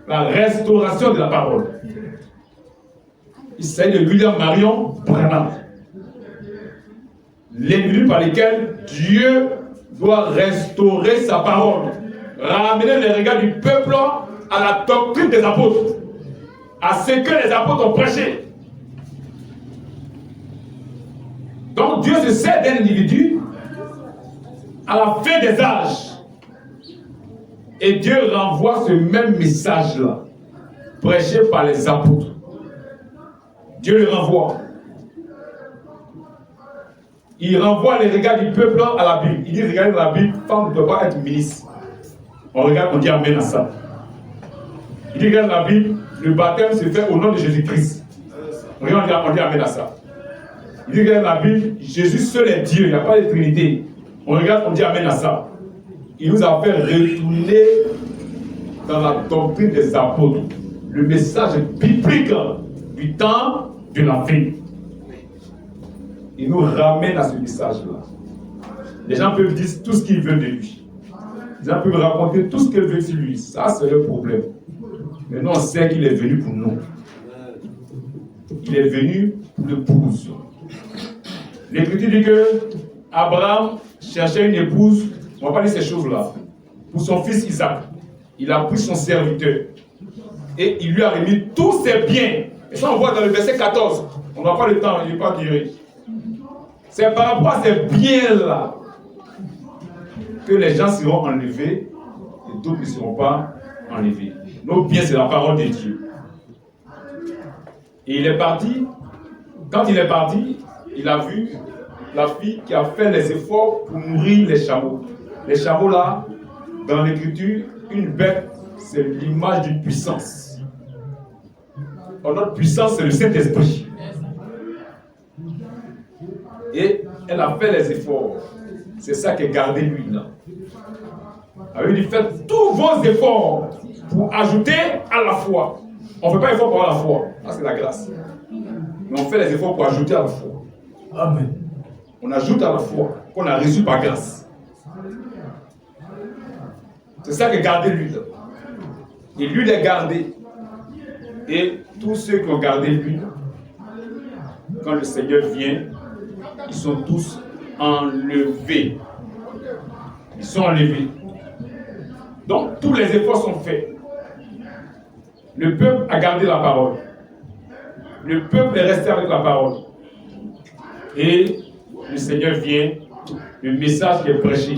La restauration de la parole. Il s'agit de William Marion Branham. L'individu par lequel Dieu doit restaurer sa parole. Ramener les regards du peuple à la doctrine des apôtres. À ce que les apôtres ont prêché. Donc Dieu se sert d'un individu à la fin des âges. Et Dieu renvoie ce même message-là, prêché par les apôtres. Dieu le renvoie. Il renvoie les regards du peuple à la Bible. Il dit, regardez dans la Bible, femme ne doit pas être ministre. On regarde, on dit amen à ça. Il dit, regarde dans la Bible, le baptême se fait au nom de Jésus-Christ. On regarde, on dit amen à ça. Il dit, regarde dans la Bible, Jésus seul est Dieu, il n'y a pas de Trinité. On regarde, on dit amen à ça. Il nous a fait retourner dans la doctrine des apôtres, le message biblique du temps de la fin. Il nous ramène à ce message-là. Les gens peuvent dire tout ce qu'ils veulent de lui. Les gens peuvent raconter tout ce qu'ils veulent sur lui. Ça, c'est le problème. Mais nous, on sait qu'il est venu pour nous. Il est venu pour l'épouse. L'Écriture dit que Abraham cherchait une épouse. On ne va pas dire ces choses-là. Pour son fils Isaac. Il a pris son serviteur. Et il lui a remis tous ses biens. Et ça, on voit dans le verset 14. On n'a pas le temps, il n'est pas duré. C'est par rapport à ces biens-là que les gens seront enlevés et d'autres ne seront pas enlevés. Nos biens, c'est la parole de Dieu. Et il est parti. Quand il est parti, il a vu la fille qui a fait les efforts pour nourrir les chameaux. Les chameaux là, dans l'écriture, une bête, c'est l'image d'une puissance. Or, notre puissance, c'est le Saint-Esprit. Et elle a fait les efforts. C'est ça qui est gardé lui là. Elle lui dit, faites tous vos efforts pour ajouter à la foi. On ne fait pas effort pour avoir la foi. Ça, c'est la grâce. Mais on fait les efforts pour ajouter à la foi. Amen. On ajoute à la foi qu'on a reçu par grâce. C'est ça qui est gardé lui là. Et lui est gardé. Et tous ceux qui ont gardé lui, quand le Seigneur vient, ils sont tous enlevés. Ils sont enlevés. Donc, tous les efforts sont faits. Le peuple a gardé la parole. Le peuple est resté avec la parole. Et le Seigneur vient, le message qui est prêché,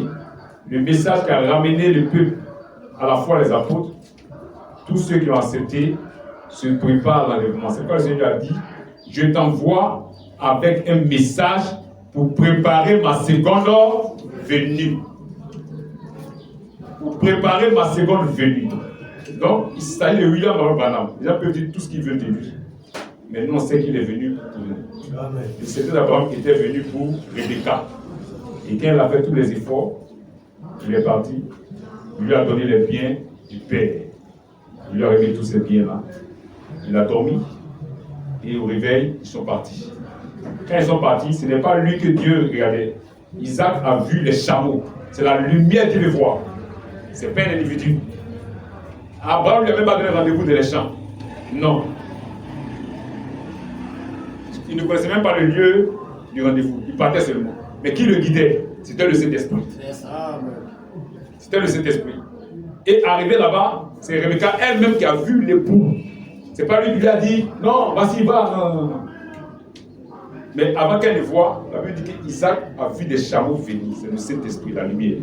le message qui a ramené le peuple à la fois les apôtres, tous ceux qui ont accepté se préparent à l'enlèvement. C'est pourquoi le Seigneur a dit, je t'envoie avec un message pour préparer ma seconde venue. Pour préparer ma seconde venue. Donc, il s'agit de William Marion Branham. Les gens peuvent dire tout ce qu'ils veulent de lui. Mais nous, on sait qu'il est venu pour nous. Amen. Le Seigneur d'Abraham était venu pour Rebecca. Et quand il a fait tous les efforts, il est parti. Il lui a donné les biens du Père. Il lui a remis tous ces biens-là. Il a dormi. Et au réveil, ils sont partis. Quand ils sont partis, ce n'est pas lui que Dieu regardait. Isaac a vu les chameaux. C'est la lumière qu'il veut voir. Ce n'est pas un individu. Abraham ne lui a même pas donné rendez-vous de les champs. Non. Il ne connaissait même pas le lieu du rendez-vous. Il partait seulement. Mais qui le guidait? C'était le Saint-Esprit. C'était le Saint-Esprit. Et arrivé là-bas, c'est Rebecca elle-même qui a vu l'époux. C'est pas lui qui lui a dit, non, vas-y, va. Non. Mais avant qu'elle le voie, la Bible dit qu'Isaac a vu des chameaux venir. C'est le Saint-Esprit, la lumière.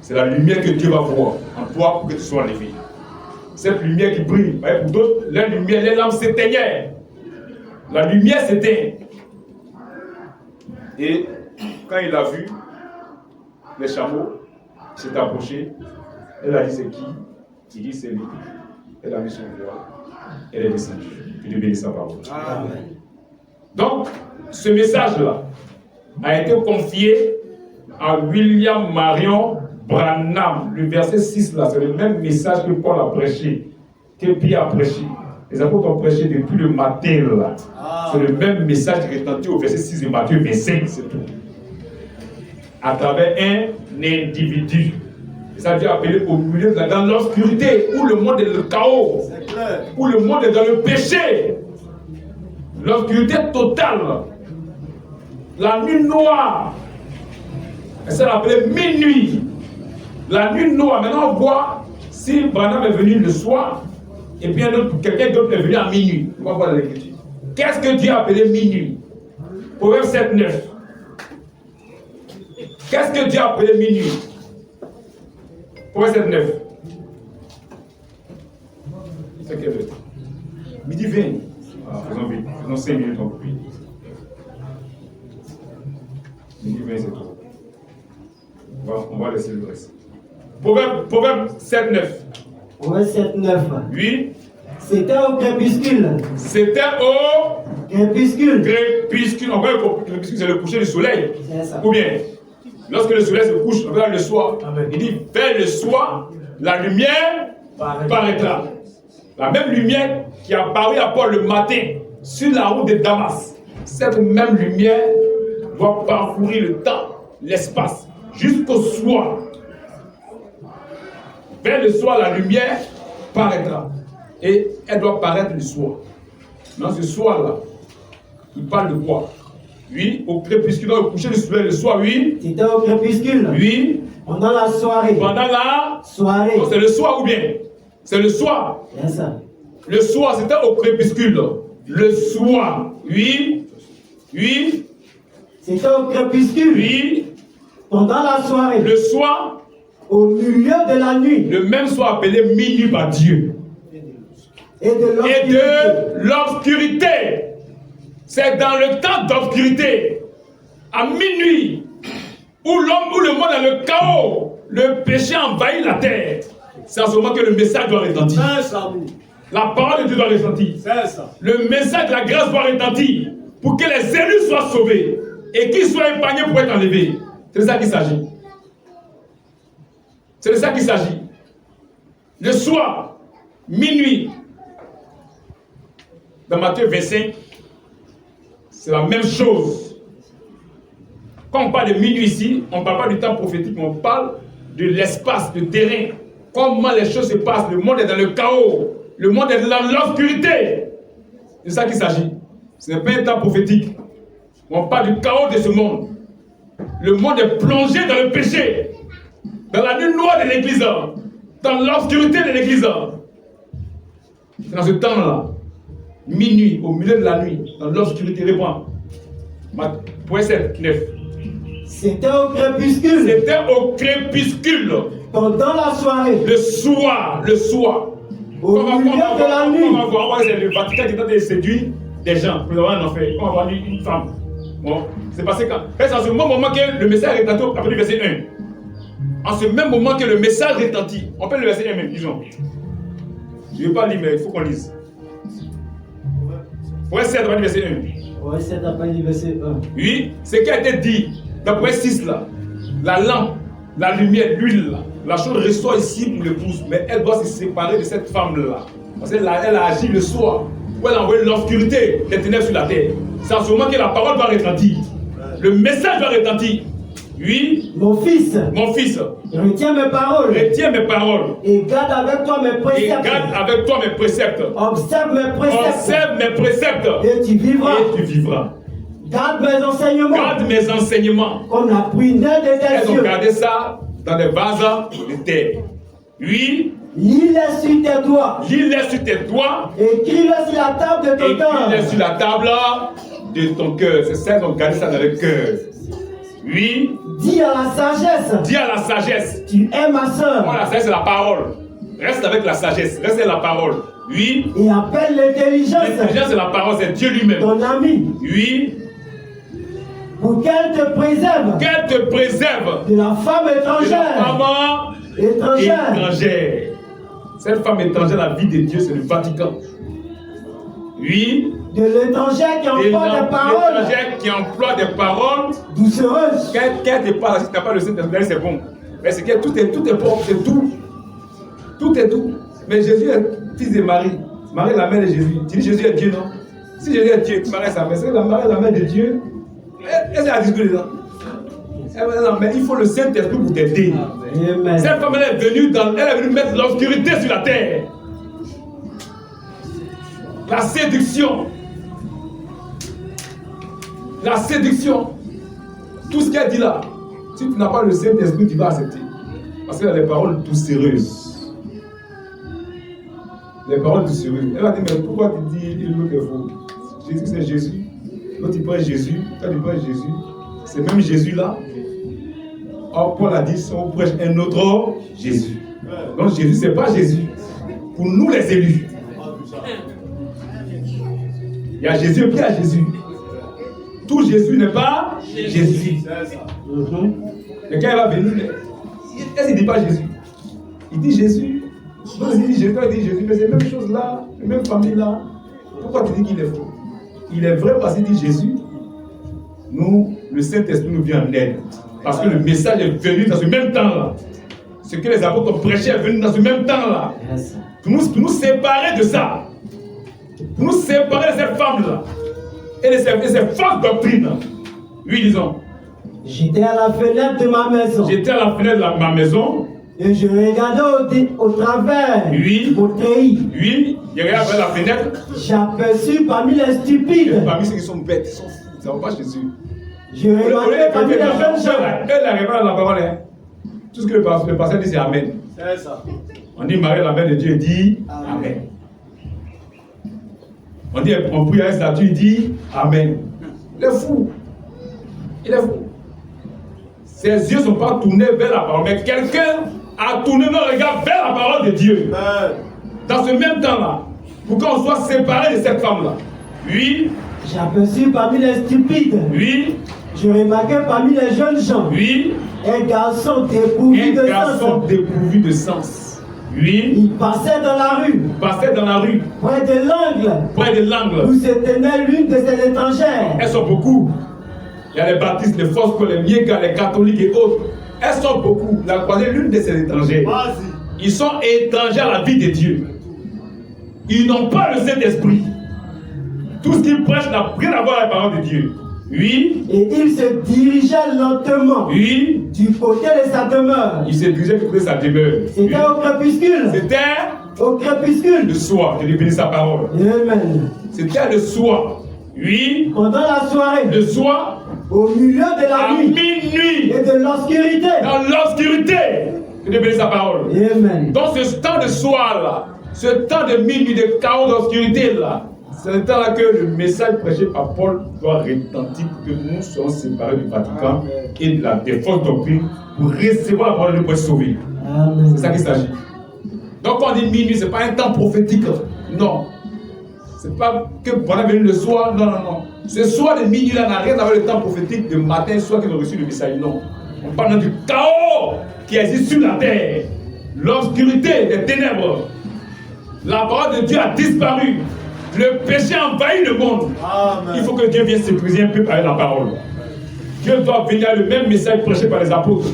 C'est la lumière que Dieu va voir en toi pour que tu sois enlevé. Cette lumière qui brille. Pour d'autres, la lumière, les lampes s'éteignaient. La lumière s'éteint. Et quand il a vu les chameaux, il s'est approché. Elle a dit c'est qui? Il dit c'est lui. Elle a mis son voile. Elle est descendue. Il lui bénit sa parole. Amen. Donc, ce message-là a été confié à William Marion Branham. Le verset 6 là, c'est le même message que Paul a prêché, que Pierre a prêché. Les apôtres ont prêché depuis le matin là. C'est le même message qui retentit au verset 6 de Matthieu 25, c'est tout. À travers un individu. Ça veut dire appelé au milieu dans l'obscurité, où le monde est le chaos, où le monde est dans le péché. L'obscurité totale. La nuit noire. Et ça l'appelait minuit. La nuit noire. Maintenant on voit si Branham est venu le soir et puis quelqu'un d'autre est venu à minuit. On va voir l'écriture. Qu'est-ce que Dieu a appelé minuit? Proverbe 7, 9. Qu'est-ce que Dieu a appelé minuit? Proverbe 7, 9. C'est quelle heure? Midi 20. Ah, faisons vite. Faisons 5 minutes en plus. Midi 20, c'est tout. On va laisser le reste. Proverbe 7, 9. Proverbe 7, 9. Oui. C'était au crépuscule. C'était au crépuscule. Crépuscule. On voit le crépuscule, c'est le coucher du soleil. C'est ça. Ou bien, lorsque le soleil se couche, on regarde le soir. Amen. Il dit, vers le soir, la lumière paraîtra. La même lumière qui a apparu à Paul le matin sur la route de Damas. Cette même lumière doit parcourir le temps, l'espace, jusqu'au soir. Vers le soir, la lumière paraîtra. Et elle doit paraître le soir. Dans ce soir-là, il parle de quoi? Oui, au crépuscule, au coucher du soleil le soir, oui. C'était au crépuscule. Oui. Pendant la soirée. Pendant la soirée. C'est le soir ou bien? C'est le soir. C'est ça. Le soir, c'était au crépuscule. Le soir, oui. Oui. C'était au crépuscule. Oui. Pendant la soirée. Le soir. Au milieu de la nuit. Le même soir appelé minuit par Dieu. Et de l'obscurité. C'est dans le temps d'obscurité, à minuit, où le monde est le chaos, le péché envahit la terre. C'est en ce moment que le message doit retentir. La parole de Dieu doit retentir. Le message de la grâce doit retentir pour que les élus soient sauvés et qu'ils soient épargnés pour être enlevés. C'est de ça qu'il s'agit. C'est de ça qu'il s'agit. Le soir, minuit, dans Matthieu 25, c'est la même chose. Quand on parle de minuit ici, on ne parle pas du temps prophétique, mais on parle de l'espace, du terrain. Comment les choses se passent. Le monde est dans le chaos. Le monde est dans l'obscurité. C'est ça qu'il s'agit. Ce n'est pas un temps prophétique. On parle du chaos de ce monde. Le monde est plongé dans le péché. Dans la nuit noire de l'église. Dans l'obscurité de l'église. C'est dans ce temps-là. Minuit, au milieu de la nuit, dans l'obscurité, réponds. Point 7, 9. C'était au crépuscule. C'était au crépuscule. Pendant la soirée. Le soir. Au milieu de la nuit. On va voir, c'est le Vatican qui est en train de séduire des gens pour avoir un enfer. On va voir une femme. Bon, c'est passé quand? C'est en ce même moment que le message retentit, après le verset 1. En ce même moment que le message retentit, on peut le verset 1 même, disons. Je ne vais pas lire, mais il faut qu'on lise. Point 7, après le verset 1. Point 7, après le verset 1. Oui, ce qui a été dit dans point 6 là, la lampe, la lumière, l'huile là, la chose ressort ici pour l'épouse, mais elle doit se séparer de cette femme là. Parce qu'elle a agi le soir, où elle a envoyé l'obscurité des ténèbres sur la terre. C'est en ce moment que la parole doit retentir. Le message doit retentir. Oui. Mon fils. Retiens mes paroles. Et garde avec toi mes préceptes. Observe mes préceptes. Et tu vivras. Garde mes enseignements. Comme la prunelle de tes yeux. Elles ont gardé ça dans des vases de terre. Oui. Lis-les sur tes doigts. Écris-les sur la table de ton cœur. Écris-les sur la table de ton cœur. C'est ça, elles ont gardé ça dans le cœur. Oui. Dis à la sagesse. Tu es ma soeur. Moi, la sagesse, c'est la parole. Reste avec la sagesse. Reste avec la parole. Oui. Et appelle l'intelligence. L'intelligence, c'est la parole. C'est Dieu lui-même. Ton ami. Oui. Pour qu'elle te préserve. De la femme étrangère. Étrangère. Cette femme étrangère, la vie de Dieu, c'est le Vatican. Oui. De l'étranger qui emploie des paroles doucereuses. Qu'elle te parle, si tu n'as pas le Saint-Esprit, c'est bon. Mais c'est que tout est bon, c'est tout. Tout est tout. Mais Jésus est fils de Marie. Marie est la mère de Jésus. Tu dis Jésus est Dieu, non? Si Jésus est Dieu, Marie est sa mère. C'est la Marie est la mère de Dieu. Elle a discuté dedans. Mais il faut le Saint-Esprit pour t'aider. Cette femme, elle est venue mettre l'obscurité sur la terre. La séduction. La séduction. Tout ce qu'elle dit là, si tu n'as pas le Saint-Esprit, tu vas accepter. Parce qu'elle a des paroles doucereuses. Les paroles doucereuses. Elle a dit, mais pourquoi tu dis l'autre est faux? Jésus, c'est Jésus. Quand tu prends Jésus, quand tu prends Jésus, c'est même Jésus là. Or, Paul a dit, on prêche un autre Jésus. Donc Jésus, ce n'est pas Jésus. Pour nous les élus. Il y a Jésus et puis il y a Jésus. Tout Jésus n'est pas Jésus. Mais quand il va venir, elle ne dit pas Jésus. Il dit Jésus. Non, il dit Jésus, il dit Jésus, mais c'est la même chose là, la même famille là. Pourquoi tu dis qu'il est faux? Il est vrai parce qu'il dit Jésus. Nous, le Saint-Esprit nous vient en aide. Parce que le message est venu dans ce même temps-là. Ce que les apôtres ont prêché est venu dans ce même temps-là. Pour nous séparer de ça. Pour nous séparer de cette femme-là. Et de ces fausses doctrines. Oui, disons. J'étais à la fenêtre de ma maison. J'étais à la fenêtre de ma maison. Et je regardais au travers au treillis. Oui, il regardait à la fenêtre. J'aperçus parmi les stupides. Parmi ceux qui sont bêtes, ils sont fous. Ils ne savent pas Jésus. Je remarquais parmi les jeunes gens. Elle arrive à la parole. Tout ce que le pasteur dit, c'est Amen. C'est ça. On dit Marie, la mère de Dieu, dit Amen. On dit, on prie à un statut, il dit Amen. Il est fou. Il est fou. Ses yeux ne sont pas tournés vers la parole, mais quelqu'un a tourné nos regards vers la parole de Dieu. Dans ce même temps-là, pour qu'on soit séparé de cette femme-là. Oui. J'aperçus parmi les stupides. Oui. Je remarquais parmi les jeunes gens. Oui. Un garçon dépourvu de sens. Un garçon dépourvu de sens. Oui. Il passait dans la rue. Passait dans la rue. Près de l'angle. Près de l'angle. Où se tenait l'une de ces étrangères. Elles sont beaucoup. Il y a les baptistes, les Fosco, les Miega, les catholiques et autres. Elles sont beaucoup. La croisée, l'une de ces étrangères. Ils sont étrangers à la vie de Dieu. Ils n'ont pas le Saint-Esprit. Tout ce qu'ils prêchent n'a rien à voir avec la parole de Dieu. Oui. Et il se dirigeait lentement. Oui. Du côté de sa demeure. Il se dirigeait du côté de sa demeure. C'était au crépuscule. C'était au crépuscule. Le soir. Je définis sa parole. Amen. C'était le soir. Oui. Pendant la soirée. Le soir. Au milieu de la nuit. À minuit. Et de l'obscurité. Dans l'obscurité. Je définis sa parole. Amen. Dans ce temps de soir là, ce temps de minuit, de chaos, d'obscurité là, c'est le temps là que le message prêché par Paul doit retentir pour que nous soyons séparés du Vatican et de la fausses doctrines pour recevoir la parole de Dieu pour être sauvés. C'est ça qu'il s'agit. Donc quand on dit minuit, ce n'est pas un temps prophétique. Non. Ce n'est pas que pendant venu le soir. Non, non, non. Ce soir de minuit là n'a rien à voir avec le temps prophétique de matin, soir qu'ils ont reçu le message. Non. On parle du chaos qui existe sur la terre. L'obscurité, les ténèbres. La parole de Dieu a disparu. Le péché a envahi le monde. Amen. Il faut que Dieu vienne sécuriser un peuple avec la parole. Dieu doit venir le même message prêché par les apôtres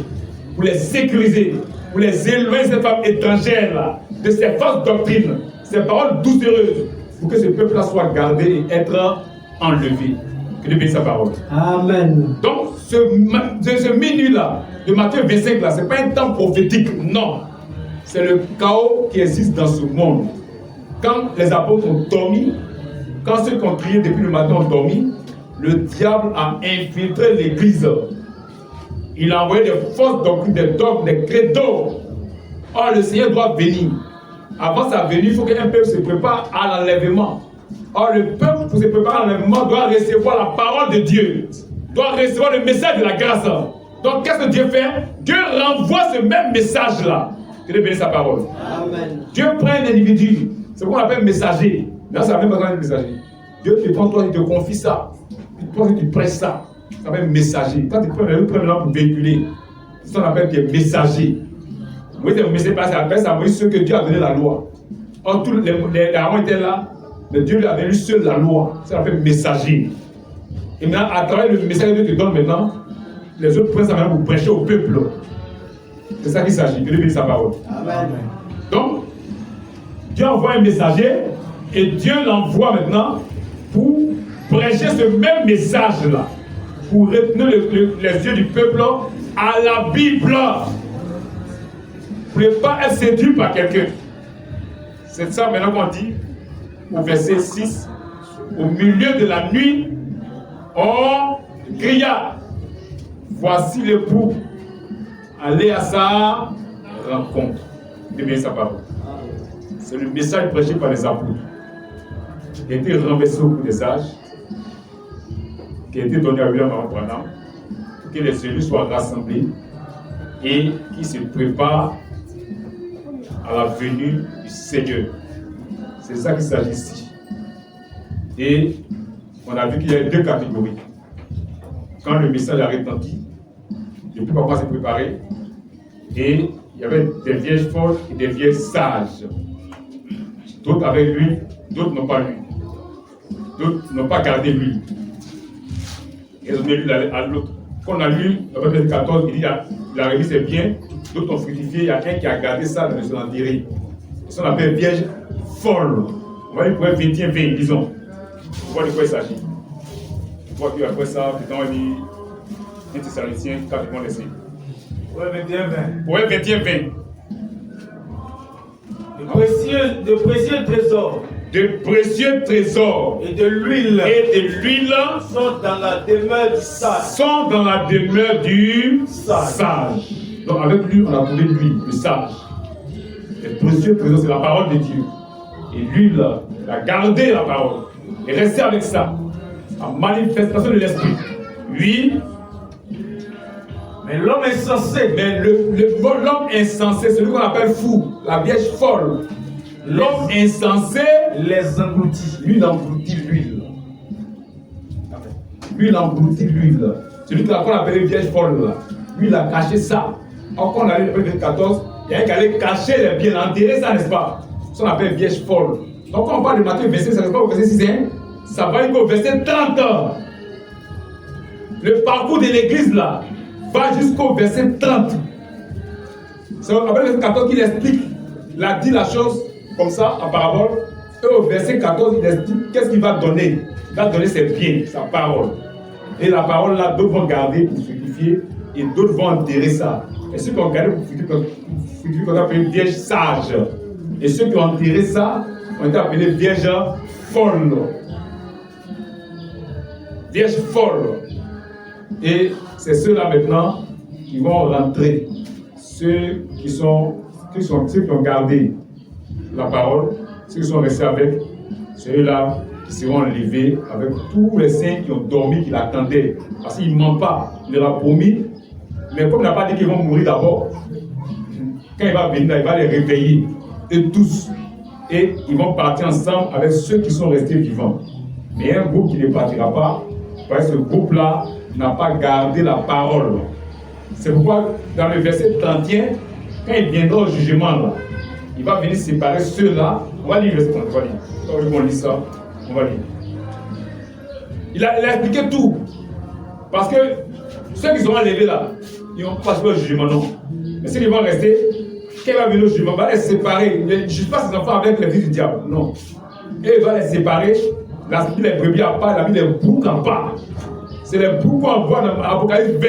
pour les sécuriser, pour les éloigner de ces femmes étrangères là, de ces fausses doctrines, ces paroles doucereuses, pour que ce peuple-là soit gardé et être enlevé. Que Dieu bénisse sa parole. Amen. Donc, ce minuit-là, de Matthieu 25 là, ce n'est pas un temps prophétique, non. C'est le chaos qui existe dans ce monde. Quand les apôtres ont dormi, quand ceux qui ont crié depuis le matin ont dormi, le diable a infiltré l'église. Il a envoyé des fausses doctrines, des dogmes, des credos. Or, le Seigneur doit venir. Avant sa venue, il faut qu'un peuple se prépare à l'enlèvement. Or, le peuple, pour se préparer à l'enlèvement, doit recevoir la parole de Dieu, doit recevoir le message de la grâce. Donc, qu'est-ce que Dieu fait? Dieu renvoie ce même message-là. Que Dieu bénisse sa parole. Amen. Dieu prend un individu, c'est ce qu'on appelle messager. Là, ça n'a même pas besoin de messager. Dieu te prend, toi, il te confie ça. Toi, tu prêches ça. Ça s'appelle messager. Quand tu prends le nom pour véhiculer, c'est ce qu'on appelle des messagers. Moïse est un messager, ça appelle ça Moïse, ceux que Dieu a donné la loi. Or, tous les Aaron étaient là, mais Dieu lui a donné seul la loi. Ça s'appelle messager. Et maintenant, à travers le message que Dieu te donne maintenant, les autres prennent ça maintenant pour prêcher au peuple. C'est ça qu'il s'agit. Dieu bénisse sa parole. Amen. Donc, Dieu envoie un messager Et Dieu l'envoie maintenant pour prêcher ce même message-là, pour retenir les yeux du peuple à la Bible. Pour ne pas être séduit par quelqu'un. C'est ça maintenant qu'on dit au verset 6. Au milieu de la nuit, on cria. Voici l'époux. Allez à sa rencontre. Et bien sa parole. C'est le message prêché par les apôtres, qui a été renversé au cours des âges, qui a été donné à William Branham, pour que les élus soient rassemblés et qui se préparent à la venue du Seigneur. C'est ça qu'il s'agit ici. Et on a vu qu'il y a deux catégories. Quand le message a retenti, le peuple va se préparer, et il y avait des vierges folles et des vierges sages. D'autres avaient l'huile, d'autres n'ont pas l'huile. D'autres n'ont pas gardé l'huile. Ils ont mis l'huile à l'autre. Quand on a lu, le verset 14, il dit la remise est bien, d'autres ont fructifié, il y a un qui a gardé ça dans son enterré. Ça on appelle vierge folle. On va dire pour 21, 20, disons. On voit de quoi il s'agit. On voit qu'après ça, dedans il dit 1 Thessaloniciens 4, ils vont laisser. Ouais, 21, 20. Ouais, 21, 20. De précieux trésors. De précieux trésors. Et de l'huile. Et de l'huile. Sont dans la demeure du sage. Sont dans la demeure du sage. Donc avec lui, on a trouvé l'huile, le sage. Les précieux trésors, c'est la parole de Dieu. Et l'huile, il a gardé la parole. Et resté avec ça. En manifestation de l'esprit. Oui. Mais l'homme insensé. Mais l'homme insensé, celui qu'on appelle fou, la vierge folle. L'homme insensé les engloutit. Lui, il engloutit l'huile. Lui, il engloutit l'huile. Celui qu'on appelle vierge folle, là. Lui, il a caché ça. Encore, on a lu le verset 14, il y a un qui allait cacher les biens, enterrer ça, n'est-ce pas? Ça, on appelle vierge folle. Donc, quand on parle de Matthieu 26, ça ne pas au verset 6, hein? Ça va jusqu'au verset 30. Le parcours de l'église, là, va jusqu'au verset 30. C'est après le verset 14 qu'il explique, il a dit la chose comme ça, en parabole. Et au verset 14, il explique qu'est-ce qu'il va donner. Il va donner ses biens, sa parole. Et la parole là, d'autres vont garder pour fructifier et d'autres vont enterrer ça. Et ceux qui ont gardé pour fructifier, qu'on appelle vierge sage. Et ceux qui ont enterré ça, ont été appelés vierge folle. Vierge folle. Et c'est ceux-là maintenant qui vont rentrer. Ceux qui ont gardé la parole, ceux qui sont restés avec, ceux-là qui seront enlevés avec tous les saints qui ont dormi, qui l'attendaient. Parce qu'il ne ment pas, il leur a promis. Mais comme il n'a pas dit qu'ils vont mourir d'abord, quand il va venir, il va les réveiller, eux tous. Et ils vont partir ensemble avec ceux qui sont restés vivants. Mais un groupe qui ne partira pas, parce que ce groupe-là n'a pas gardé la parole. C'est pourquoi, dans le verset 31, quand il viendra au jugement, là, il va venir séparer ceux-là. On va lire le verset 31, on va lire. Quand on lit ça, on va lire. Il a expliqué tout. Parce que ceux qui seront enlevés là, ils vont passer au jugement, non. Mais ceux qui vont rester, quand il va venir au jugement, il va les séparer. Il ne juge pas ses enfants avec les fils du diable, non. Et il va les séparer. Il a mis les brebis à part, il a mis les boucs à part. C'est les boucs qu'on voit dans l'Apocalypse 20.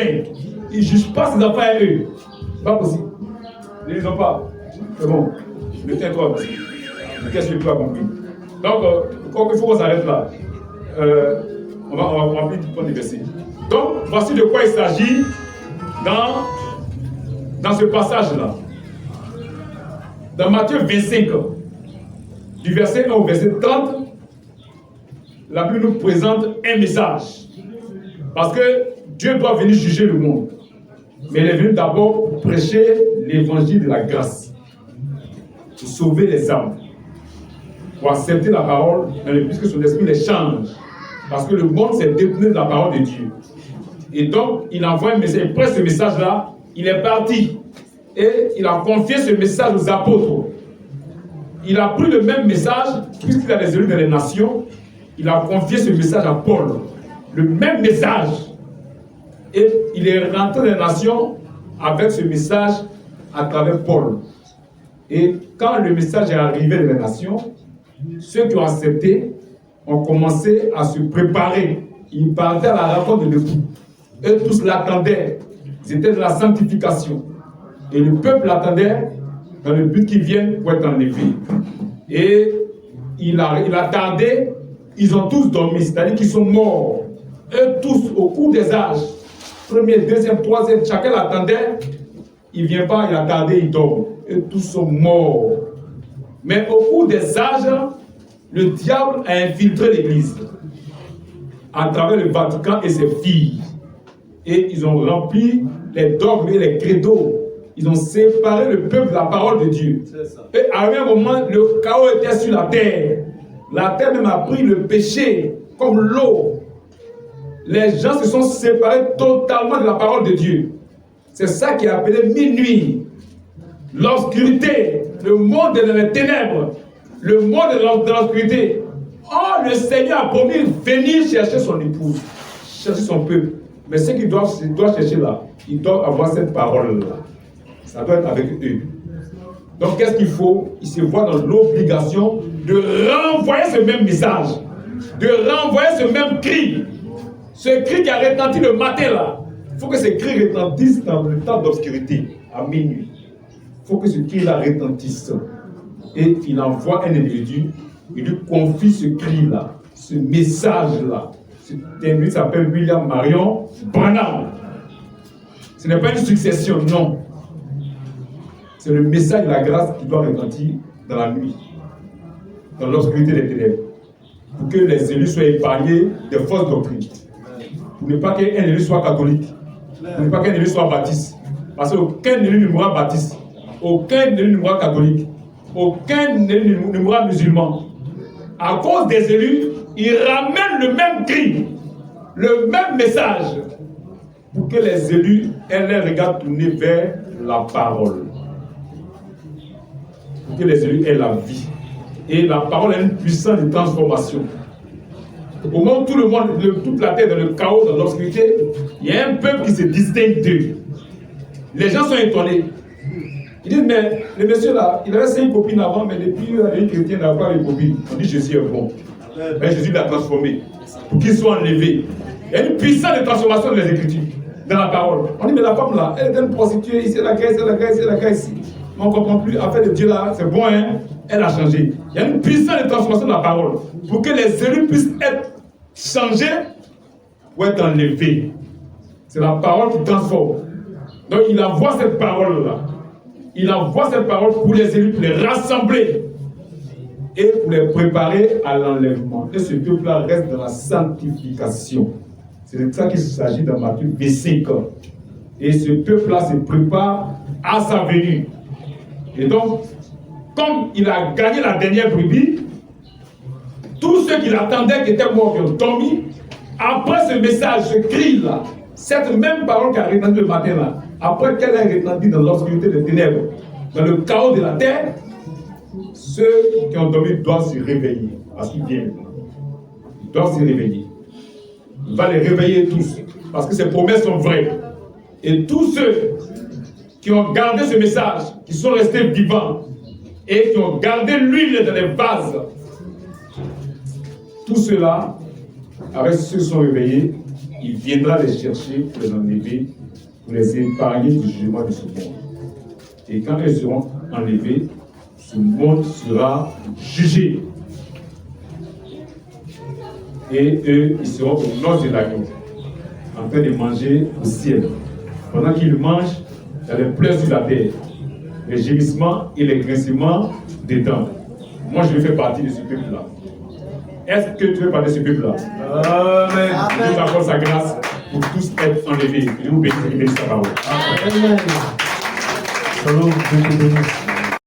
Il ne juge pas ses enfants à eux. C'est pas possible. Ne les ont pas. C'est bon. Le tais-toi. Qu'est-ce que tu as compris? Donc, il faut qu'on s'arrête là. On va remplir du point de verset. Donc, voici de quoi il s'agit dans ce passage-là. Dans Matthieu 25, du verset 1 au verset 30, la Bible nous présente un message. Parce que Dieu doit venir juger le monde. Mais il est venu d'abord pour prêcher l'évangile de la grâce. Pour sauver les âmes. Pour accepter la parole, dans le but que son esprit les change. Parce que le monde s'est détourné de la parole de Dieu. Et donc, il envoie un message, il prête ce message-là, il est parti. Et il a confié ce message aux apôtres. Il a pris le même message, puisqu'il a des élus dans les nations, il a confié ce message à Paul. Le même message. Et il est rentré dans les nations avec ce message à travers Paul. Et quand le message est arrivé dans les nations, ceux qui ont accepté ont commencé à se préparer. Ils partaient à la rencontre de l'époux. Eux tous l'attendaient. C'était de la sanctification. Et le peuple l'attendait dans le but qu'ils viennent pour être enlevés. Et il attendait, ils ont tous dormi, c'est-à-dire qu'ils sont morts. Eux tous, au cours des âges, premier, deuxième, troisième, chacun l'attendait. Il ne vient pas, il attendait, il dort. Eux tous sont morts. Mais au cours des âges, le diable a infiltré l'Église à travers le Vatican et ses filles. Et ils ont rempli les dogmes et les credos. Ils ont séparé le peuple de la parole de Dieu. Et à un moment, le chaos était sur la terre. La terre même a pris le péché comme l'eau. Les gens se sont séparés totalement de la parole de Dieu. C'est ça qui est appelé minuit. L'obscurité, le monde est dans les ténèbres, le monde est dans l'obscurité. Oh, le Seigneur a promis venir chercher son épouse, chercher son peuple. Mais ceux qui doivent chercher là, ils doivent avoir cette parole-là. Ça doit être avec eux. Donc, qu'est-ce qu'il faut? Ils se voient dans l'obligation de renvoyer ce même message, de renvoyer ce même cri. Ce cri qui a retenti le matin là. Il faut que ce cri retentisse dans le temps d'obscurité, à minuit. Il faut que ce cri-là retentisse. Et il envoie un individu, il lui confie ce cri-là, ce message-là. Cet individu s'appelle William Marion Branham. Ce n'est pas une succession, non. C'est le message de la grâce qui doit retentir dans la nuit, dans l'obscurité des ténèbres, pour que les élus soient épargnés des fausses doctrines. Pour ne pas qu'un élu soit catholique, pour ne pas qu'un élu soit baptiste. Parce qu'aucun élu ne mourra baptiste, aucun élu ne mourra catholique, aucun élu ne mourra musulman. À cause des élus, ils ramènent le même cri, le même message, pour que les élus aient les regards tournés vers la parole. Pour que les élus aient la vie. Et la parole a une puissance de transformation. Au moment où tout le monde, toute la terre est dans le chaos, dans l'obscurité, il y a un peuple qui se distingue d'eux. Les gens sont étonnés. Ils disent, mais le monsieur là, il avait 5 copines avant, mais depuis la vie chrétienne, il n'a pas de copines. On dit, Jésus est bon. Mais Jésus l'a transformé pour qu'il soit enlevé. Il y a une puissance de transformation dans les Écritures, dans la parole. On dit, mais la femme là, elle est une prostituée, ici, la Grèce, ici. On ne comprend plus. Affaire de Dieu là, c'est bon, hein? Elle a changé. Il y a une puissance de transformation dans la parole pour que les élus puissent être changés ou être enlevés. C'est la parole qui transforme. Donc il envoie cette parole-là. Il envoie cette parole pour les élus, pour les rassembler et pour les préparer à l'enlèvement. Et ce peuple-là reste dans la sanctification. C'est de ça qu'il s'agit dans Matthieu 25. Et ce peuple-là se prépare à sa venue. Et donc, comme il a gagné la dernière brebis, tous ceux qui l'attendaient, qui étaient morts, qui ont dormi, après ce message, ce cri-là, cette même parole qui a retenti le matin là, après qu'elle ait retenti dans l'obscurité des ténèbres, dans le chaos de la terre, ceux qui ont dormi doivent se réveiller. Parce qu'ils viennent. Ils doivent se réveiller. Il va les réveiller tous. Parce que ces promesses sont vraies. Et tous ceux qui ont gardé ce message, qui sont restés vivants, et qui ont gardé l'huile dans les vases, tout cela, avec ceux qui sont réveillés, il viendra les chercher pour les enlever, pour les épargner du jugement de ce monde. Et quand ils seront enlevés, ce monde sera jugé. Et eux, ils seront au nord de l'agneau, en train de manger au ciel. Pendant qu'ils mangent, il y a les pleurs sur la terre, les gémissements et les grincements des dents. Moi, je fais partie de ce peuple-là. Est-ce que tu veux parler de ce peuple-là? Amen. Dieu t'accorde sa grâce pour tous être enlevés. Je vous bénis sa parole. Amen. Shalom, Dieu te bénisse.